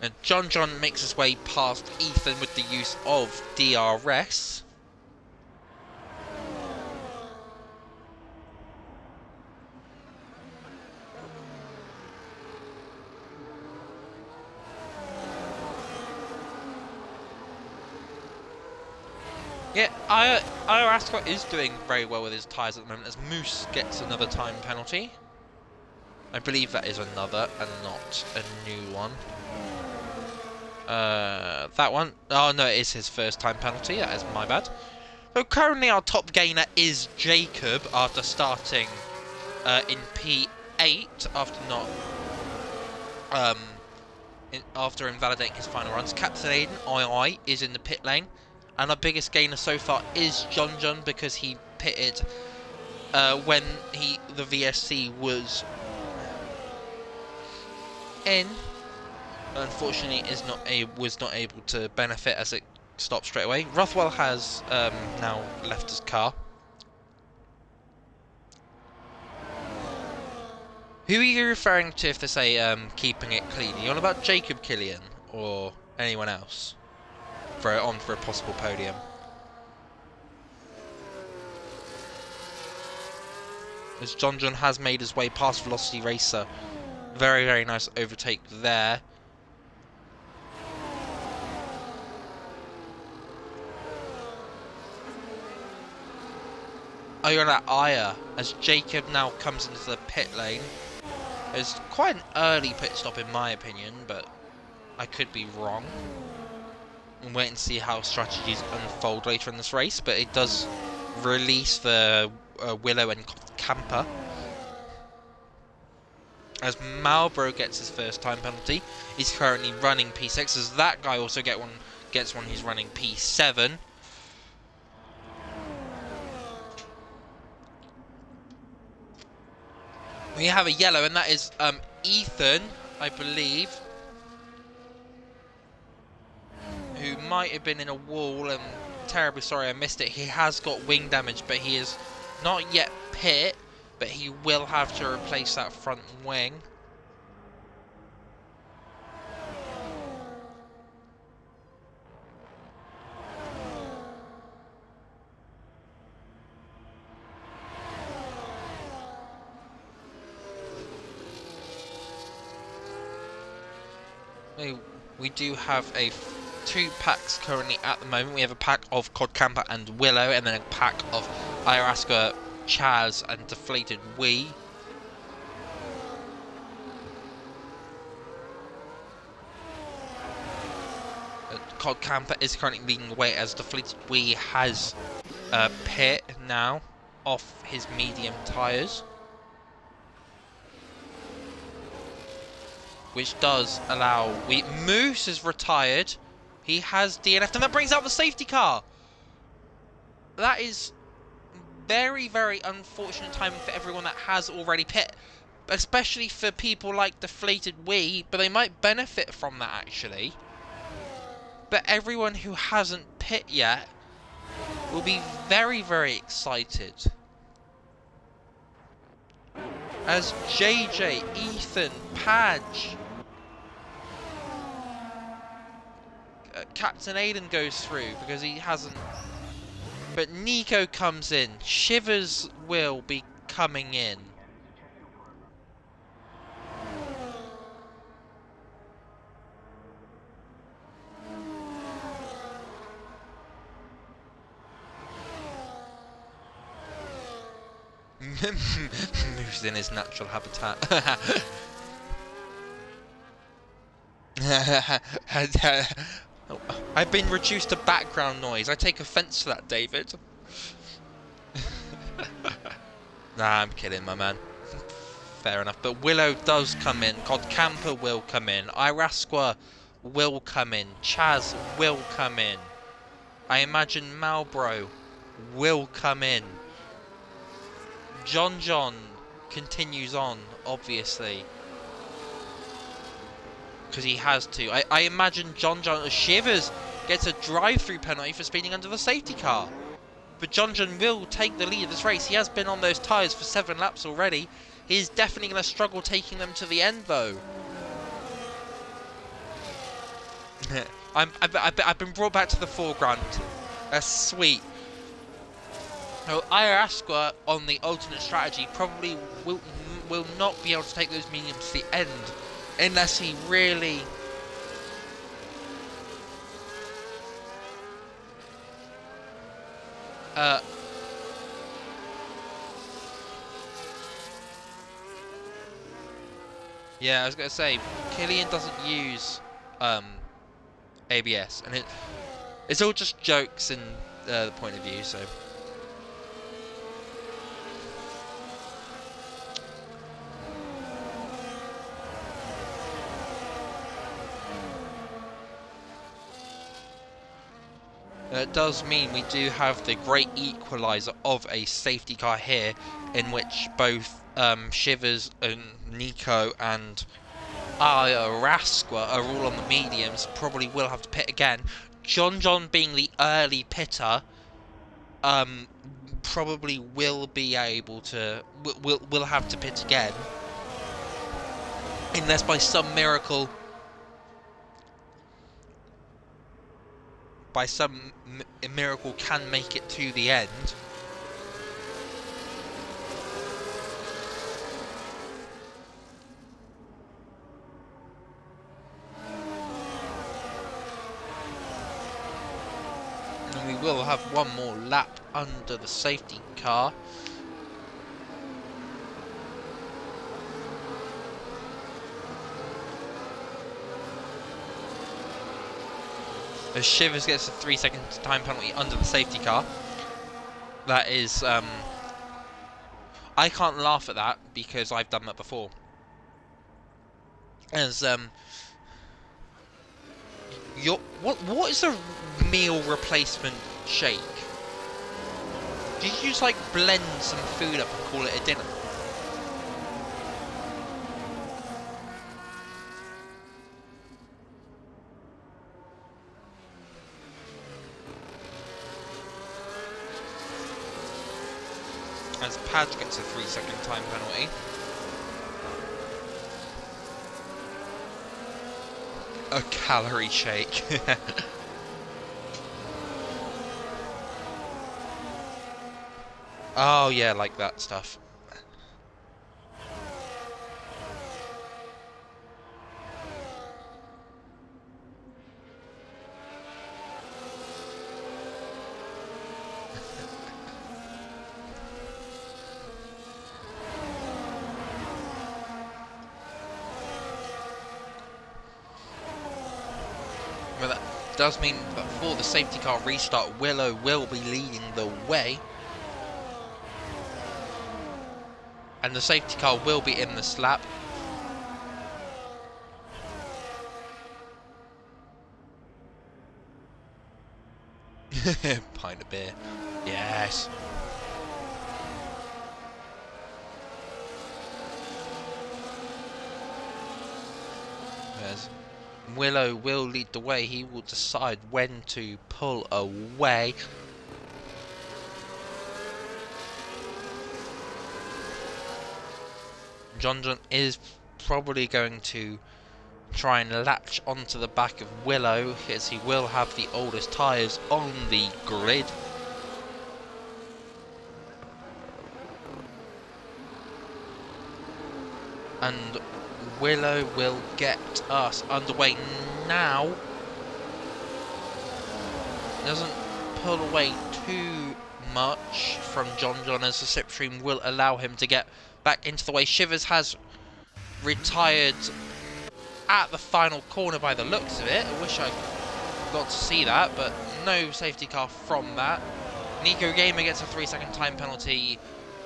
And JohnJohn makes his way past Ethan with the use of DRS. Yeah, Ascot is doing very well with his tyres at the moment as Moose gets another time penalty. I believe that is another and not a new one. That one. Oh no, it is his first time penalty. That is my bad. So currently our top gainer is Jacob after starting in P8 after not after invalidating his final runs. Captain Aiden, II, is in the pit lane. And our biggest gainer so far is JohnJohn because he pitted when the VSC was in. Unfortunately, was not able to benefit as it stopped straight away. Rothwell has now left his car. Who are you referring to if they say keeping it clean? Are you on about Jacob Killian or anyone else for a possible podium? As JohnJohn has made his way past Velocity Racer. Very, very nice overtake there. Oh, you're on Aya as Jacob now comes into the pit lane. It's quite an early pit stop in my opinion, but I could be wrong. We'll wait and see how strategies unfold later in this race, but it does release the Willow and Camper. As Marlboro gets his first time penalty, he's currently running P6, as that guy also gets one, he's running P7. We have a yellow, and that is Ethan, I believe, who might have been in a wall, and terribly sorry I missed it. He has got wing damage, but he is not yet pit, but he will have to replace that front wing. We do have two packs currently at the moment. We have a pack of Cod Camper and Willow, and then a pack of Iaraska, Chaz, and DeflatedWee. Cod Camper is currently leading the way as DeflatedWee has pit now off his medium tyres, which does allow... Moose is retired. He has DNF'd, and that brings out the safety car. That is very, very unfortunate timing for everyone that has already pit, especially for people like DeflatedWee, but they might benefit from that actually. But everyone who hasn't pit yet will be very, very excited. As JJ, Ethan, Padge, Captain Aiden goes through because he hasn't. But Nico comes in. Shivers will be coming in. Moves in his natural habitat. I've been reduced to background noise. I take offence to that, David. Nah, I'm kidding, my man. Fair enough. But Willow does come in. Cod Camper will come in. Irasqua will come in. Chaz will come in. I imagine Malbro will come in. JohnJohn continues on, obviously. Because he has to. I imagine JohnJohn Shivers gets a drive-through penalty for speeding under the safety car. But JohnJohn will take the lead of this race. He has been on those tyres for 7 laps already. He's definitely going to struggle taking them to the end, though. I've been brought back to the foreground. That's sweet. So Iarasqua on the alternate strategy probably will not be able to take those mediums to the end unless he really Yeah, I was gonna say, Killian doesn't use ABS, and it's all just jokes in the point of view. So it does mean we do have the great equaliser of a safety car here, in which both Shivers and Nico and IIRL are all on the mediums. Probably will have to pit again. JohnJohn being the early pitter, probably will be able to will have to pit again, unless by some miracle, can make it to the end. And we will have one more lap under the safety car. As Shivers gets a 3-second time penalty under the safety car. That is, I can't laugh at that because I've done that before. As what is a meal replacement shake? Did you just like blend some food up and call it a dinner? As Padge gets a 3-second time penalty. A calorie shake. Oh yeah, like that stuff. Well, that does mean that for the safety car restart, Willow will be leading the way. And the safety car will be in the slap. Pint of beer. Yes. As Willow will lead the way. He will decide when to pull away. JohnJohn is probably going to try and latch onto the back of Willow, as he will have the oldest tyres on the grid. And Willow will get us underway now. Doesn't pull away too much from JohnJohn, as the slipstream will allow him to get back into the way. Shivers has retired at the final corner by the looks of it. I wish I got to see that, but no safety car from that. Nico Gamer gets a 3-second time penalty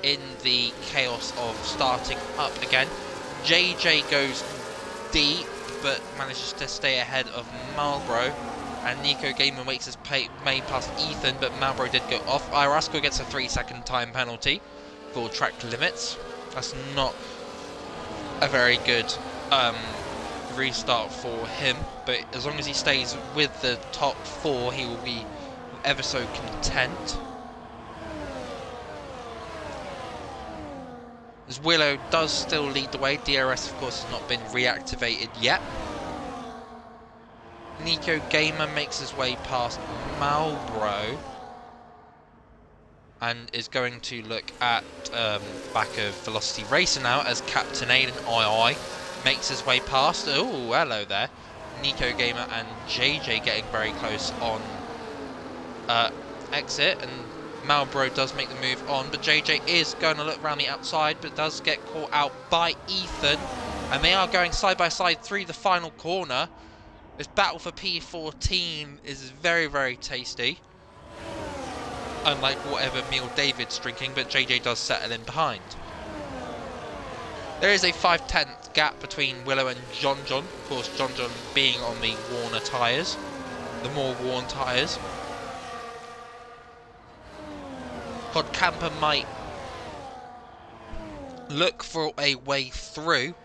in the chaos of starting up again. JJ goes deep, but manages to stay ahead of Marlboro. And Nico Gamer makes his way past Ethan, but Marlboro did go off. IIRL gets a 3-second time penalty for track limits. That's not a very good restart for him, but as long as he stays with the top 4, he will be ever so content. As Willow does still lead the way. DRS, of course, has not been reactivated yet. Nico Gamer makes his way past Marlboro and is going to look at back of Velocity Racer now, as Captain Aiden II makes his way past. Oh, hello there. Nico Gamer and JJ getting very close on exit, and Malbro does make the move on, but JJ is going to look around the outside, but does get caught out by Ethan. And they are going side by side through the final corner. This battle for P14 is very, very tasty. Unlike whatever meal David's drinking, but JJ does settle in behind. There is a 5/10 gap between Willow and JohnJohn. Of course, JohnJohn being on the Warner tyres, the more worn tyres. Cod Camper might look for a way through.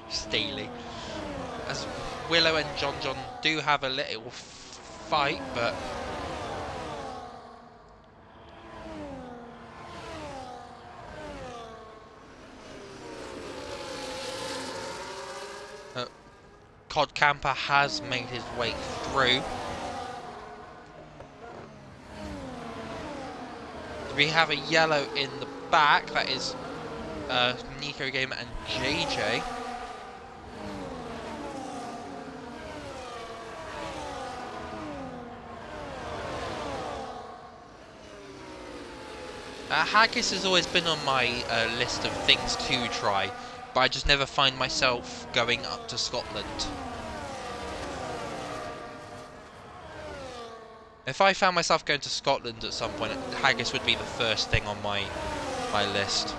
Steely. As Willow and JohnJohn do have a little fight, but Cod Camper has made his way through. We have a yellow in the back, that is Nico Gamer and JJ. Haggis has always been on my list of things to try, but I just never find myself going up to Scotland. If I found myself going to Scotland at some point, haggis would be the first thing on my list.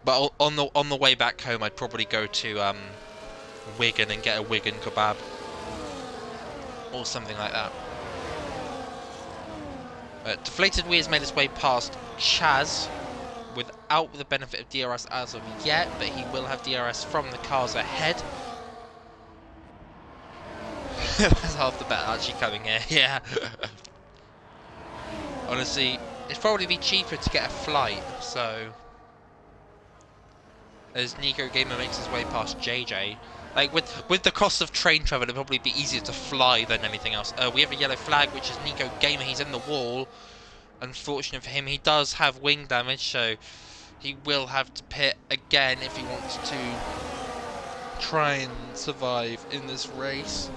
But on the way back home, I'd probably go to Wigan and get a Wigan kebab or something like that. DeflatedWee has made his way past Chaz without the benefit of DRS as of yet, but he will have DRS from the cars ahead. That's half the bet actually coming here, yeah. Honestly, it'd probably be cheaper to get a flight, so... As Nico Gamer makes his way past JJ. Like, with the cost of train travel, it'd probably be easier to fly than anything else. We have a yellow flag, which is Nico Gamer. He's in the wall. Unfortunate for him, he does have wing damage, so he will have to pit again if he wants to try and survive in this race.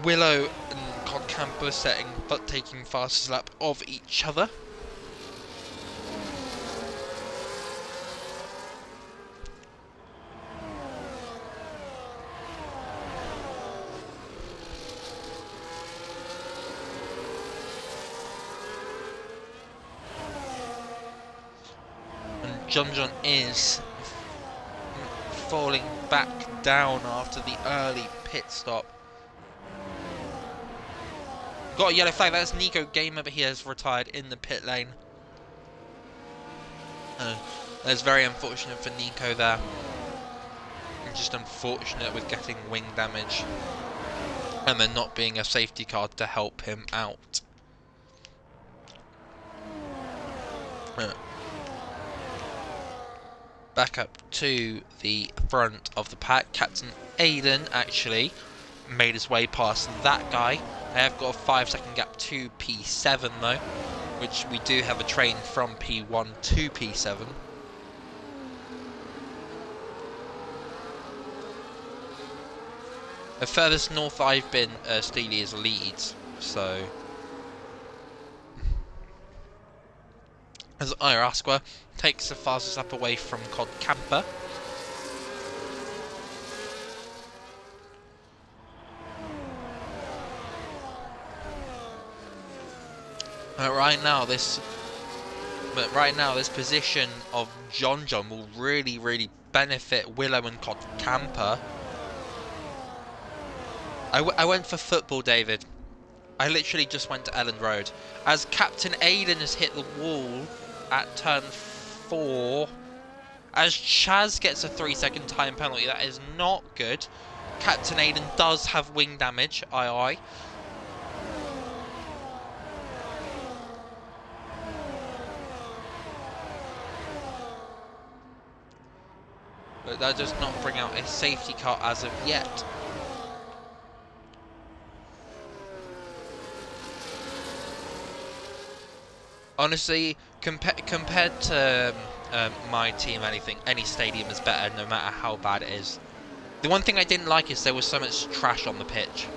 Willow and Cod Camper setting but taking fastest lap of each other. And JohnJohn is falling back down after the early pit stop. Got a yellow flag, that's Nico Gamer, but he has retired in the pit lane. That's very unfortunate for Nico there. And just unfortunate with getting wing damage. And there not being a safety car to help him out. Back up to the front of the pack. Captain Aiden actually made his way past that guy. They have got a 5-second gap to P7 though, which we do have a train from P1 to P7. The furthest north I've been, Steely, is Leeds, so... As IIRL takes the fastest lap away from Cod Camper. Right now this position of JohnJohn will really benefit Willow and Cod Camper. I went for football, David. I literally just went to Ellen Road. As Captain Aiden has hit the wall at turn 4. As Chaz gets a 3-second time penalty, that is not good. Captain Aiden does have wing damage, aye. But that does not bring out a safety car as of yet. Honestly, compared to my team, any stadium is better, no matter how bad it is. The one thing I didn't like is there was so much trash on the pitch,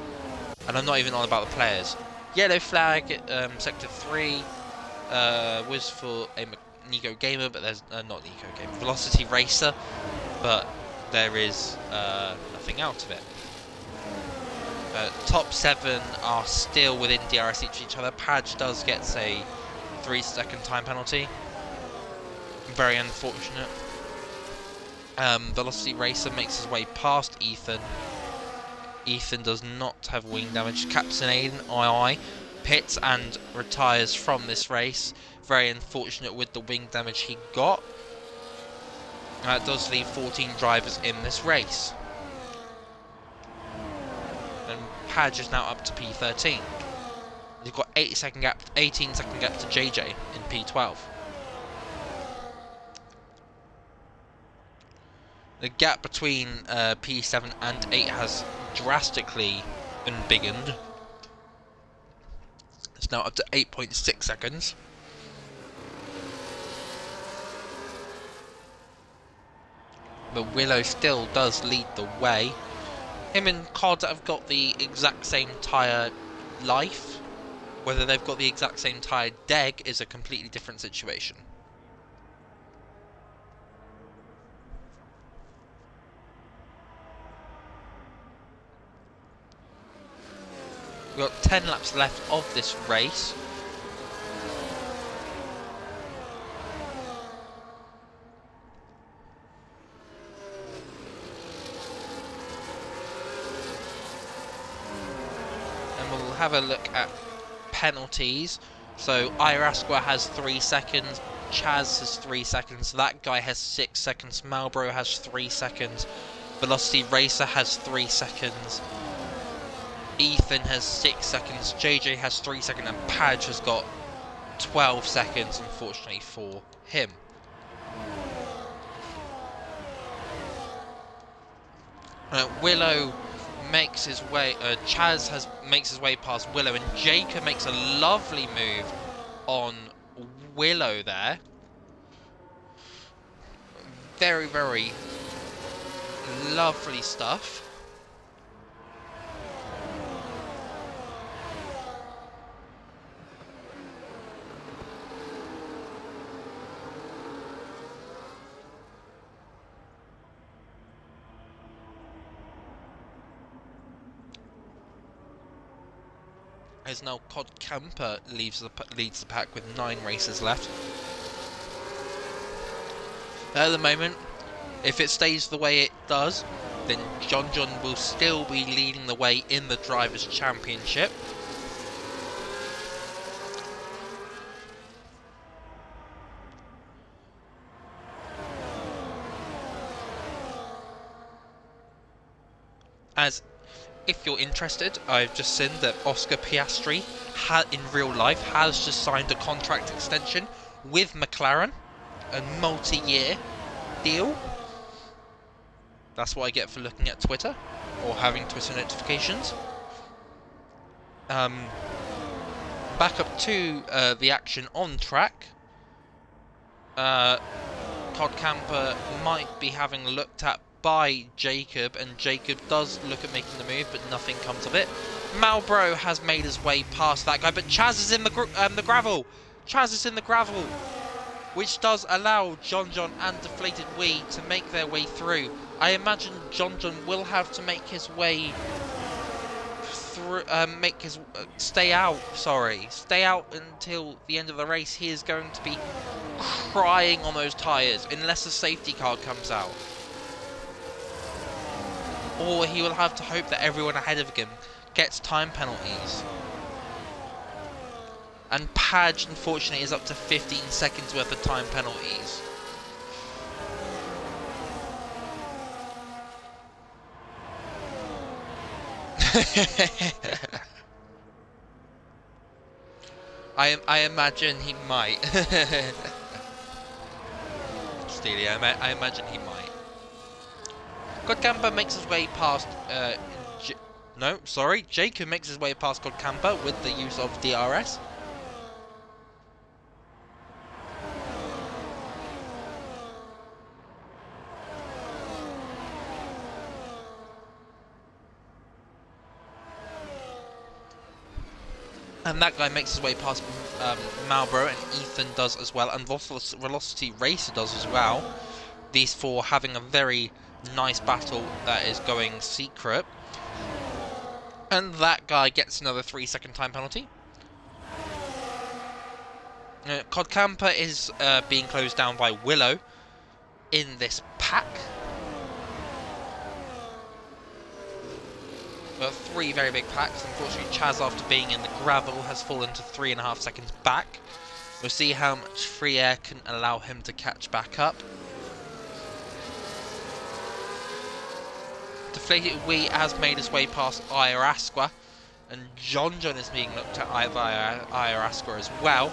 and I'm not even on about the players. Yellow flag, sector 3 was for a Nico Gamer, but there's not Nico Gamer, Velocity Racer, but there is nothing out of it. Top 7 are still within DRS each other. Padge does get a 3-second time penalty. Very unfortunate. Velocity Racer makes his way past Ethan. Ethan does not have wing damage. Captain Aiden, II, pits and retires from this race. Very unfortunate with the wing damage he got. That does leave 14 drivers in this race. And Padge is now up to P13. You've got 18-second gap to JJ in P12. The gap between P7 and 8 has drastically embiggened. It's now up to 8.6 seconds. But Willow still does lead the way. Him and COD have got the exact same tyre life. Whether they've got the exact same tyre deg is a completely different situation. We've got 10 laps left of this race. And we'll have a look at penalties. So IIRL has 3 seconds, Chaz has 3 seconds, that guy has 6 seconds, Malbro has 3 seconds, Velocity Racer has 3 seconds, Ethan has 6 seconds, JJ has 3 seconds, and Padge has got 12 seconds, unfortunately for him. Willow makes his way, Chaz makes his way past Willow, and Jacob makes a lovely move on Willow there. Very, very lovely stuff. As now COD Camper leads the pack with 9 races left. At the moment, if it stays the way it does, then JohnJohn will still be leading the way in the Drivers' Championship. As if you're interested, I've just seen that Oscar Piastri in real life has just signed a contract extension with McLaren, a multi-year deal. That's what I get for looking at Twitter or having Twitter notifications. Back up to the action on track. COD Camper might be having looked at by Jacob, and Jacob does look at making the move, but nothing comes of it. Malbro has made his way past that guy, but Chaz is in the gravel. Chaz is in the gravel, which does allow JohnJohn and DeflatedWee to make their way through. I imagine JohnJohn will have to make his way through, stay out until the end of the race. He is going to be crying on those tyres unless a safety car comes out. Or he will have to hope that everyone ahead of him gets time penalties. And Padge, unfortunately, is up to 15 seconds worth of time penalties. I imagine he might. Steely, I imagine he might. Godcamper makes his way past... Jacob makes his way past Godcamper with the use of DRS. And that guy makes his way past Marlboro, and Ethan does as well, and Velocity Racer does as well. These four having a very nice battle that is going secret. And that guy gets another 3-second time penalty. Cod Camper is being closed down by Willow in this pack. But 3 very big packs. Unfortunately, Chaz, after being in the gravel, has fallen to 3.5 seconds back. We'll see how much free air can allow him to catch back up. DeflatedWee has made his way past IIRL, and JohnJohn is being looked at by IIRL as well.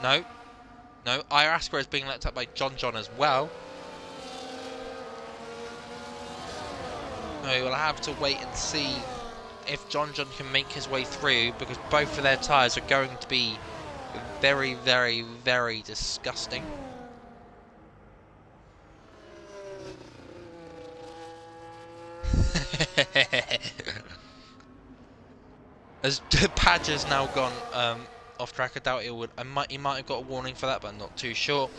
No, IIRL is being looked at by JohnJohn as well. We will have to wait and see if JohnJohn can make his way through, because both of their tyres are going to be very, very, very disgusting. As Padge has now gone off track, I doubt he might have got a warning for that, but I'm not too sure.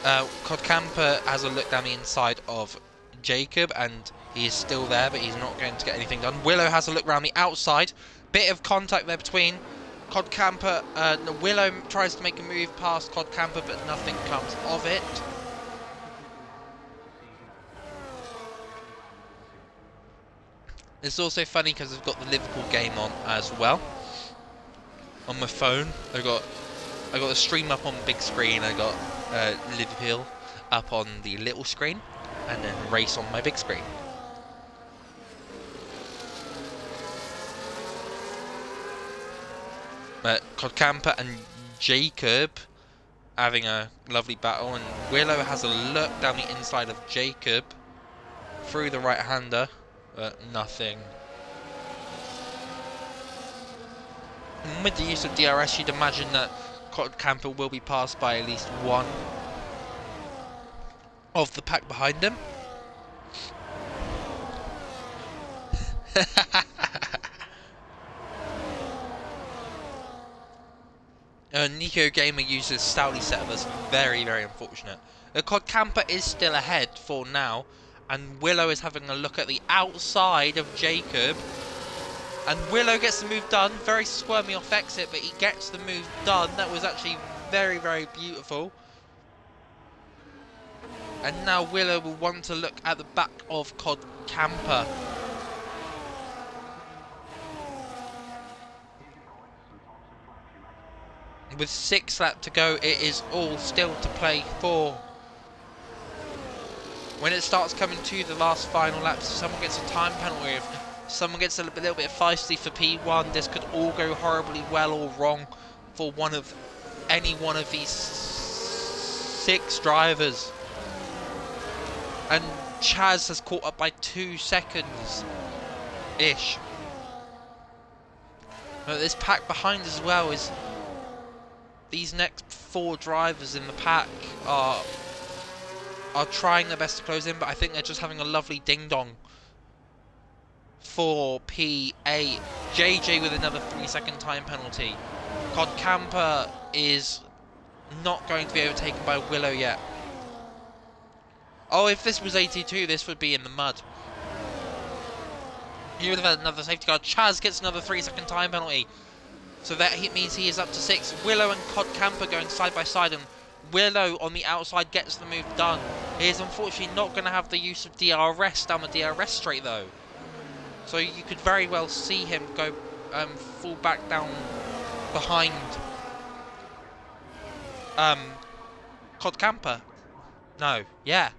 Cod Camper has a look down the inside of Jacob, and he is still there, but he's not going to get anything done. Willow has a look around the outside. Bit of contact there between Cod Camper. Willow tries to make a move past Cod Camper, but nothing comes of it. It's also funny because I've got the Liverpool game on as well on my phone. I got the stream up on the big screen. I got Liverpool up on the little screen, and then race on my big screen. Cod Camper and Jacob having a lovely battle, and Willow has a look down the inside of Jacob through the right-hander, but nothing. And with the use of DRS, you'd imagine that Cod Camper will be passed by at least one of the pack behind him. Nico Gamer uses Stowley setup. That's very, very unfortunate. The Cod Camper is still ahead for now, and Willow is having a look at the outside of Jacob. And Willow gets the move done. Very squirmy off exit, but he gets the move done. That was actually very, very beautiful. And now Willow will want to look at the back of Cod Camper. With 6 laps to go, it is all still to play for. When it starts coming to the last final laps, if someone gets a time penalty, if someone gets a little bit feisty for P1, this could all go horribly well or wrong for any one of these 6 drivers. And Chaz has caught up by 2 seconds-ish. But this pack behind as well is... These next 4 drivers in the pack are trying their best to close in, but I think they're just having a lovely ding-dong for P8. JJ with another 3-second time penalty. Cod Camper is not going to be overtaken by Willow yet. Oh, if this was 82, this would be in the mud. He would have had another safety car. Chaz gets another 3-second time penalty. So that means he is up to 6. Willow and Cod Camper going side by side, and Willow on the outside gets the move done. He is unfortunately not going to have the use of DRS down the DRS straight though. So you could very well see him go fall back down behind Cod Camper. No, yeah.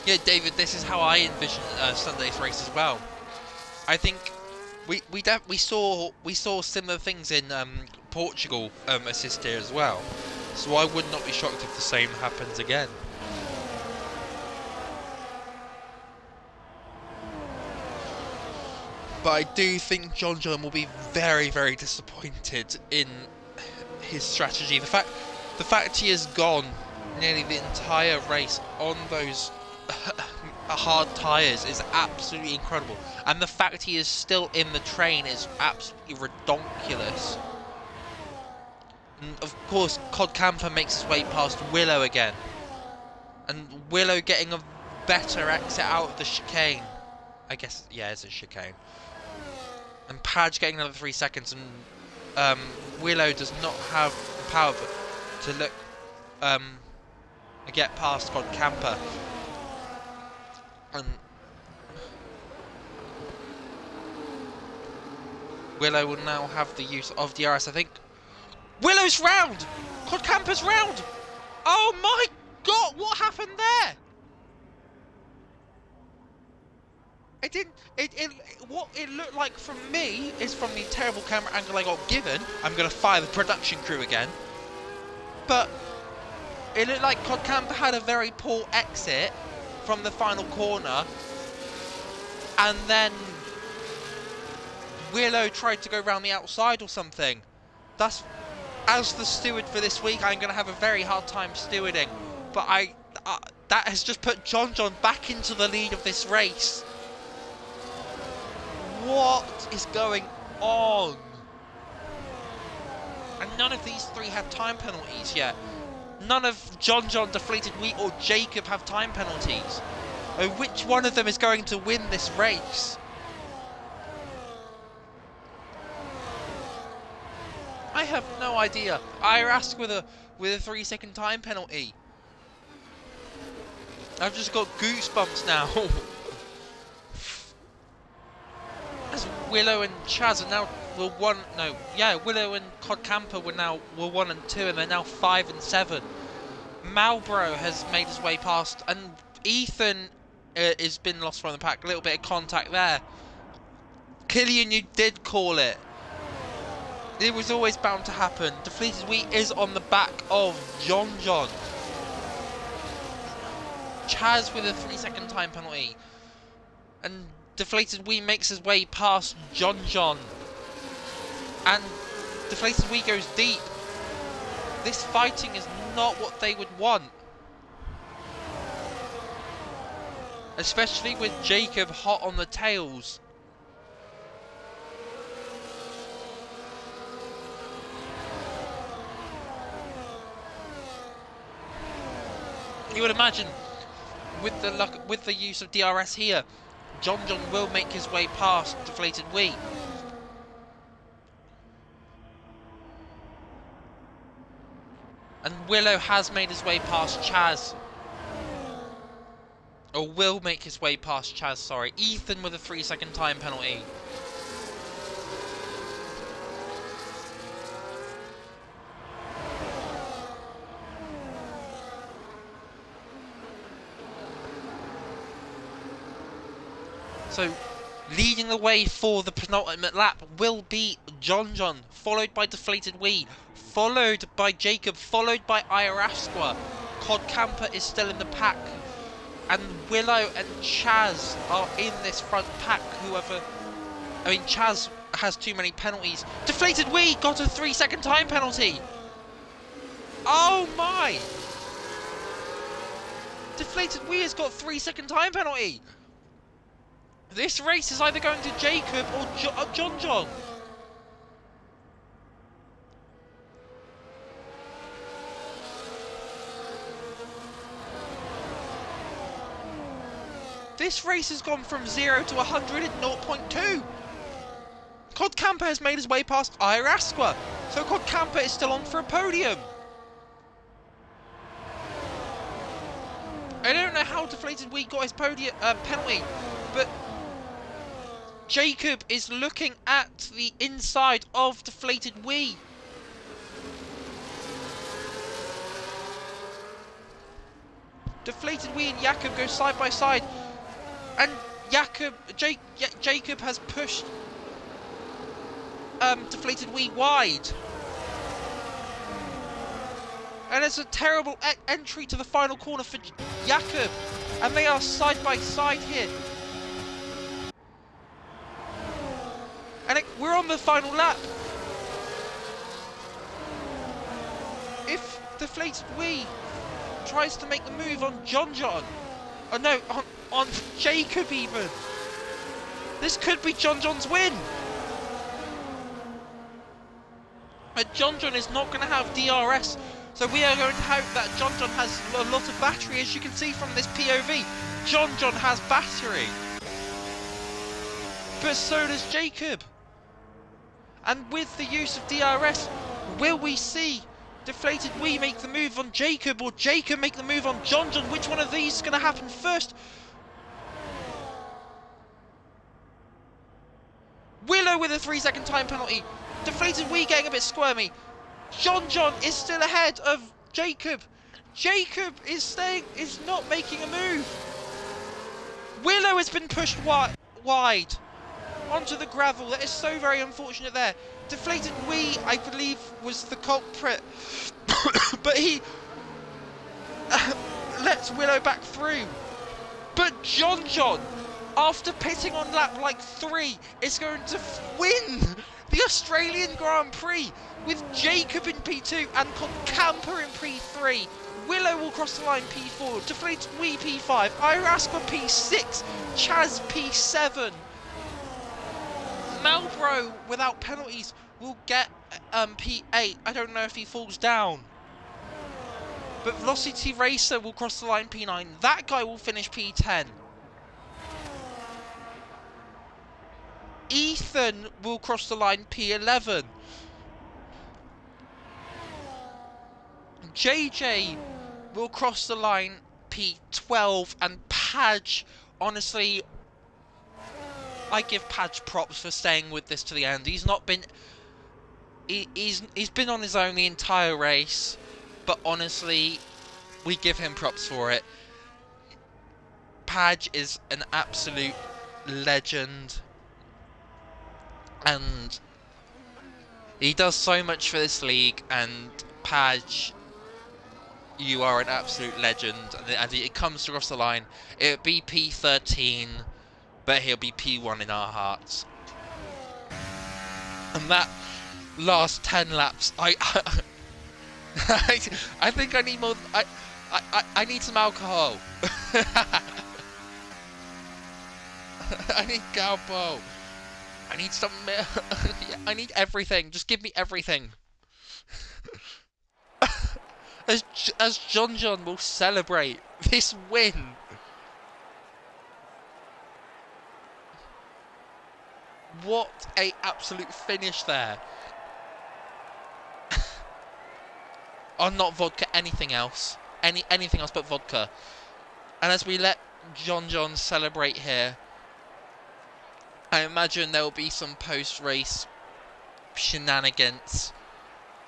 Yeah, David, this is how I envision Sunday's race as well. I think we saw similar things in Portugal assist here as well, so I would not be shocked if the same happens again. But I do think JohnJohn will be very, very disappointed in his strategy. The fact he has gone nearly the entire race on those hard tyres is absolutely incredible. And the fact he is still in the train is absolutely redonkulous. And of course, Cod Camper makes his way past Willow again. And Willow getting a better exit out of the chicane. I guess, yeah, it's a chicane. And Padge getting another 3 seconds. And Willow does not have the power to look, get past Cod Camper. And Willow will now have the use of DRS, I think. Willow's round! Cod Camper's round! Oh my god, what happened there? It didn't, what it looked like from me is from the terrible camera angle I got given. I'm going to fire the production crew again. But it looked like Cod Camper had a very poor exit from the final corner. And then Willow tried to go around the outside or something. That's, as the steward for this week, I'm going to have a very hard time stewarding. But that has just put JohnJohn back into the lead of this race. What is going on? And none of these three have time penalties yet. None of JohnJohn, DeflatedWee or Jacob have time penalties. Which one of them is going to win this race? I have no idea. IIRL with a 3 second time penalty. I've just got goosebumps now. As Willow and Chaz are now Willow and Cod Camper were 1 and 2, and they're now 5 and 7. Malboro has made his way past, and Ethan has been lost from the pack. A little bit of contact there. Killian, you did call it. It was always bound to happen. DeflatedWee is on the back of JohnJohn. Chaz with a 3 second time penalty. And DeflatedWee makes his way past JohnJohn. And DeflatedWee goes deep. This fighting is not what they would want. Especially with Jacob hot on the tails. You would imagine, with the use of DRS here, JohnJohn will make his way past DeflatedWee. And Willow has made his way past Chaz. Or will make his way past Chaz, sorry. Ethan with a 3 second time penalty. So, leading the way for the penultimate lap will be JohnJohn, followed by DeflatedWee, followed by Jacob, followed by IIRL. Cod Camper is still in the pack, and Willow and Chaz are in this front pack. Chaz has too many penalties. DeflatedWee got a 3 second time penalty. Oh my! DeflatedWee has got 3 second time penalty. This race is either going to Jacob or JohnJohn. This race has gone from 0 to 100 in 0.2. Cod Camper has made his way past IIRL, so Cod Camper is still on for a podium. I don't know how DeflatedWee got his podium penalty, but Jacob is looking at the inside of DeflatedWee. DeflatedWee and Jacob go side by side, and Jacob has pushed DeflatedWee wide. And it's a terrible entry to the final corner for Jacob, and they are side by side here. And we're on the final lap. If DeflatedWee tries to make the move on JohnJohn, on Jacob even. This could be JohnJohn's win. But JohnJohn is not going to have DRS, so we are going to hope that JohnJohn has a lot of battery. As you can see from this POV, JohnJohn has battery. But so does Jacob. And with the use of DRS, will we see DeflatedWee make the move on Jacob, or Jacob make the move on JohnJohn? Which one of these is going to happen first? Willow with a 3-second time penalty. DeflatedWee getting a bit squirmy. JohnJohn is still ahead of Jacob. Jacob is not making a move. Willow has been pushed wide onto the gravel. That is so very unfortunate there. DeflatedWee, I believe, was the culprit, but he lets Willow back through. But JohnJohn, after pitting on lap like 3, is going to win the Australian Grand Prix with Jacob in P2 and Camper in P3. Willow will cross the line P4, DeflatedWee P5, Iraspa P6, Chaz P7. Malbro, without penalties, will get P8. I don't know if he falls down. But Velocity Racer will cross the line P9. That guy will finish P10. Ethan will cross the line P11. JJ will cross the line P12. And Padge, honestly, I give Padge props for staying with this to the end. He's not been... He's been on his own the entire race. But honestly, we give him props for it. Padge is an absolute legend. And he does so much for this league. And Padge, you are an absolute legend. And it comes across the line. It would be P13, but he'll be P1 in our hearts. And that last 10 laps, I think I need more. I need some alcohol. I need Galpo. I need some. I need everything. Just give me everything. as JohnJohn will celebrate this win. What a absolute finish there. Oh, not vodka, anything else. Anything else but vodka. And as we let JohnJohn celebrate here, I imagine there will be some post-race shenanigans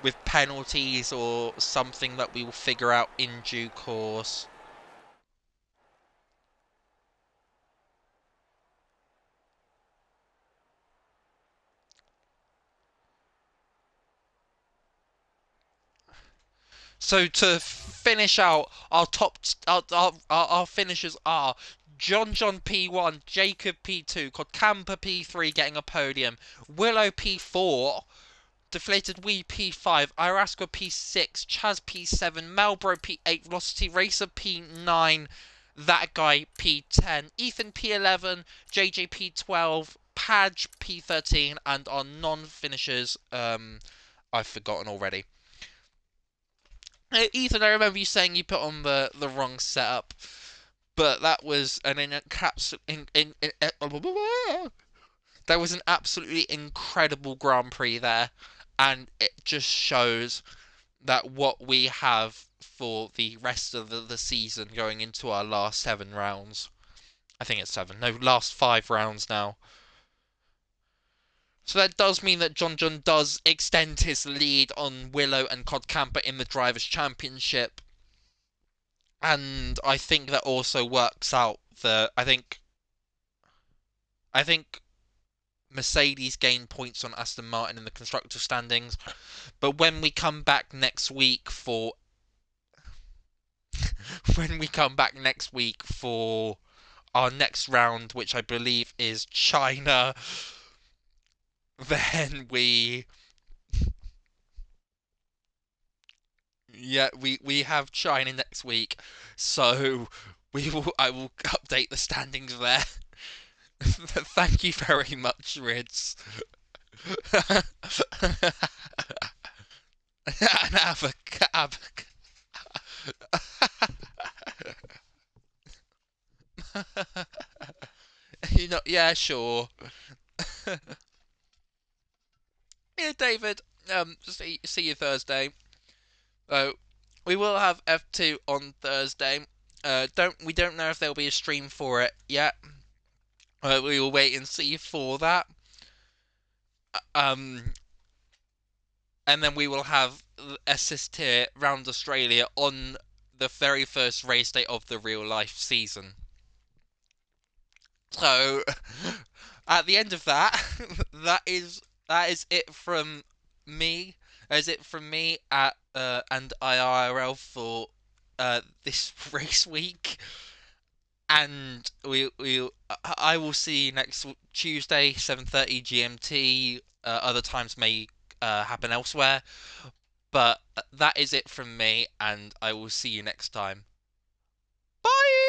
with penalties or something that we will figure out in due course. So to finish out, our finishers are JohnJohn P1, Jacob P2, Camper P3 getting a podium, Willow P4, DeflatedWee P5, Irasca P6, Chaz P7, Malbro P8, Velocity Racer P9, that guy P10, Ethan P11, JJ P12, Padge P13, and our non-finishers, I've forgotten already. Ethan, I remember you saying you put on the wrong setup, but that was an there was an absolutely incredible Grand Prix there, and it just shows that what we have for the rest of the season going into our last 7 rounds. I think it's 7. No, last 5 rounds now. So that does mean that JohnJohn does extend his lead on Willow and Camper in the Drivers' Championship. And I think that also works out I think Mercedes gain points on Aston Martin in the constructors' standings. But when we come back next week for our next round, which I believe is China, then we have China next week. So I will update the standings there. Thank you very much, Rids. And you know, yeah, sure. Yeah, David. See you Thursday. So we will have F2 on Thursday. We don't know if there'll be a stream for it yet. We will wait and see for that. Um, and then we will have assist here round Australia on the very first race day of the real life season. So at the end of that, that is it from me. That is it from me at and IIRL for this race week. And I will see you next Tuesday, 7:30 GMT. Other times may happen elsewhere, but that is it from me, and I will see you next time. Bye.